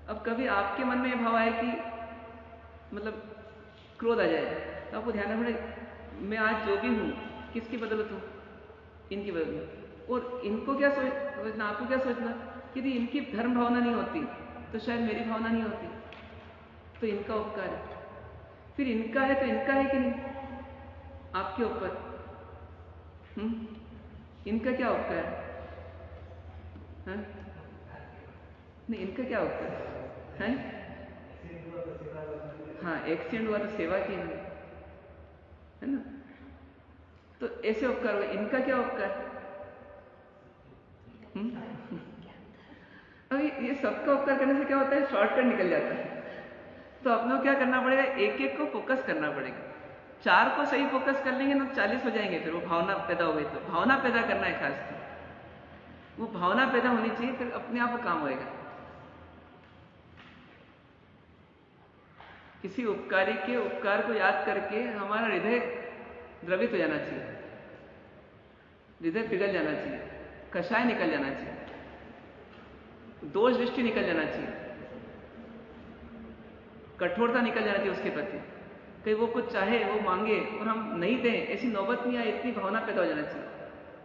अब कभी आपके मन में यह भाव आए कि मतलब क्रोध आ जाए, तो आपको ध्यान रखना पड़ेगा मैं आज जो भी हूं किसकी बदौलत हूं? इनकी बदौलत। और इनको क्या सोचना, आपको क्या सोचना, यदि इनकी धर्म भावना नहीं होती तो शायद मेरी भावना नहीं होती, तो इनका उपकार है। फिर इनका है तो इनका है कि नहीं आपके ऊपर? इनका क्या उपकार है? नहीं, इनका क्या उपकार है? हाँ, एक्सीडेंट हुआ तो सेवा की है ना, तो ऐसे उपकार हुए। इनका क्या उपकार? अभी ये सबका उपकार करने से क्या होता है, शॉर्टकट निकल जाता है। तो अपने को क्या करना पड़ेगा, एक एक को फोकस करना पड़ेगा। 4 को सही फोकस कर लेंगे ना 40 हो जाएंगे। फिर वो भावना पैदा हो गई, तो भावना पैदा करना है खास तो, वो भावना पैदा होनी चाहिए, फिर अपने आप वो काम होएगा। किसी उपकारी के उपकार को याद करके हमारा हृदय द्रवित हो जाना चाहिए, हृदय पिघल जाना चाहिए, कषाय निकल जाना चाहिए, दोष दृष्टि निकल जाना चाहिए, कठोरता निकल जाना चाहिए उसके प्रति। कहीं वो कुछ चाहे, वो मांगे और हम नहीं दें, ऐसी नौबत नहीं आए, इतनी भावना पैदा हो जाना चाहिए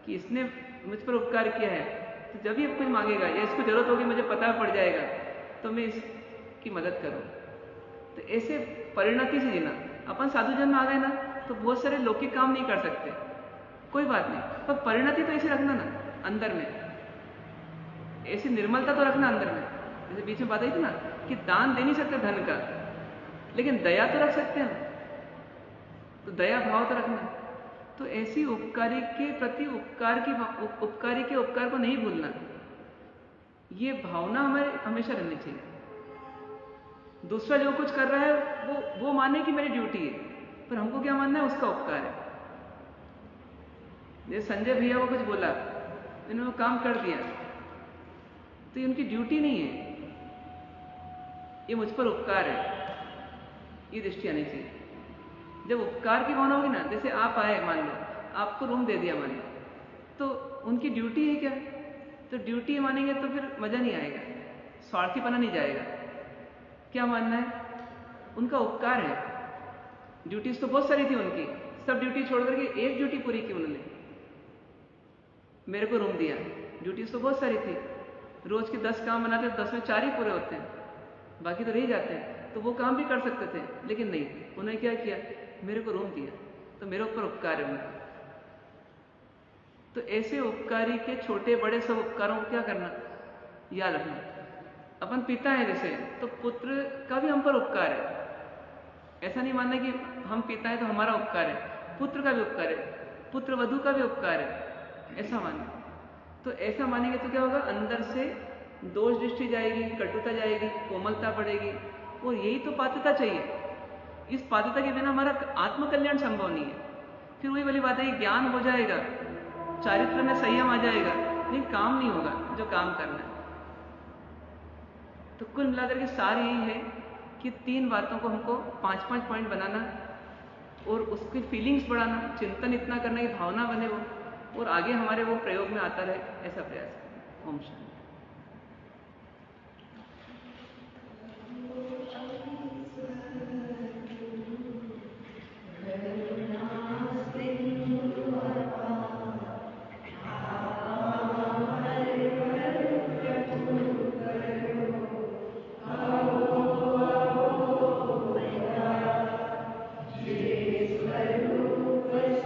कि इसने मुझ पर उपकार किया है, तो जब ये कोई मांगेगा या इसको जरूरत होगी, मुझे पता पड़ जाएगा, तो मैं इसकी मदद करूं। तो ऐसे परिणति से जीना। अपन साधु जन में आ गए ना, तो बहुत सारे लौकिक काम नहीं कर सकते, कोई बात नहीं, पर परिणति तो ऐसे रखना ना अंदर में, ऐसी निर्मलता तो रखना अंदर में। जैसे बीच में बात आई थी ना कि दान दे नहीं सकते धन का, लेकिन दया तो रख सकते हैं, तो दया भाव तो रखना। तो ऐसी उपकारी के प्रति उपकारी के उपकार को नहीं भूलना, ये भावना हमारे हमेशा रहनी चाहिए। दूसरा जो कुछ कर रहा है वो माने कि मेरी ड्यूटी है, पर हमको क्या मानना है, उसका उपकार है। जैसे संजय भैया को कुछ बोला, इन्होंने काम कर दिया, तो ये उनकी ड्यूटी नहीं है, ये मुझ पर उपकार है, ये दृष्टि आनी चाहिए। जब उपकार की भावना होगी ना, जैसे आप आए, मान लो आपको रूम दे दिया मान लो, तो उनकी ड्यूटी है क्या, तो ड्यूटी मानेंगे तो फिर मजा नहीं आएगा, स्वार्थीपना नहीं जाएगा। क्या मानना है, उनका उपकार है। ड्यूटीज तो बहुत सारी थी उनकी, सब ड्यूटी छोड़ करके एक ड्यूटी पूरी की उन्होंने, मेरे को रूम दिया। ड्यूटीज तो बहुत सारी थी, रोज के 10 काम बनाते, 10 में 4 ही पूरे होते हैं, बाकी तो रह जाते हैं। तो वो काम भी कर सकते थे, लेकिन नहीं, उन्होंने क्या किया, मेरे को रूम दिया, तो मेरे ऊपर उपकार है उनका। तो ऐसे उपकारी के छोटे बड़े सब उपकारों को क्या करना, याद रखना। अपन पिता है जैसे, तो पुत्र का भी हम पर उपकार है। ऐसा नहीं मानना कि हम पिता है तो हमारा उपकार है, पुत्र का भी उपकार है, पुत्र वधू का भी उपकार है, ऐसा मानना। तो ऐसा मानेंगे तो क्या होगा, अंदर से दोष दृष्टि जाएगी, कटुता जाएगी, कोमलता बढ़ेगी, और यही तो पात्रता चाहिए। इस पात्रता के बिना हमारा आत्मकल्याण संभव नहीं है। फिर वही वाली बात है, ज्ञान हो जाएगा, चारित्र में संयम आ जाएगा, लेकिन काम नहीं होगा जो काम करना है। तो कुल मिलाकर के सार यही है कि 3 बातों को हमको 5-5 पॉइंट बनाना, और उसकी फीलिंग्स बढ़ाना, चिंतन इतना करना कि भावना बने वो, और आगे हमारे वो प्रयोग में आता रहे, ऐसा प्रयास करें। ओम शांति।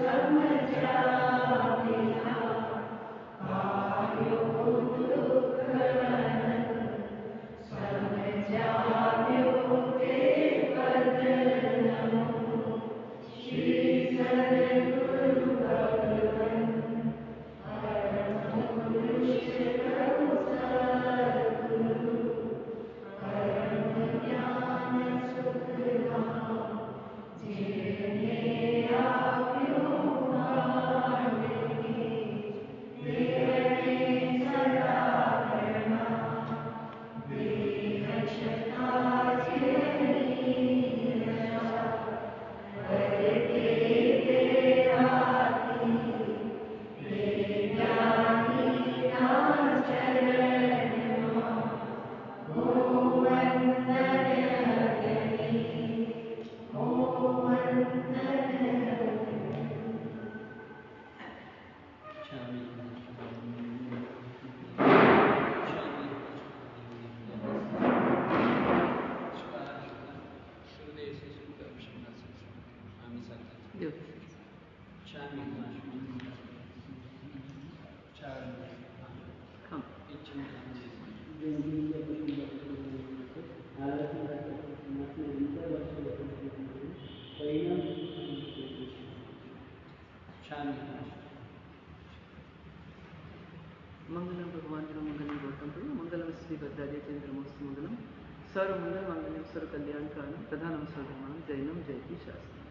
समझा बिना आयो हाँ मंगलम भगवान मंगलम गौतम प्रभु मंगलम श्री भद्राजय चंद्रमोस्त मंगलम सर्व मंगल मंगलम सर्व कल्याण कारणम प्रधानम सर्वधर्माणम जैनम जयति शास्त्रम।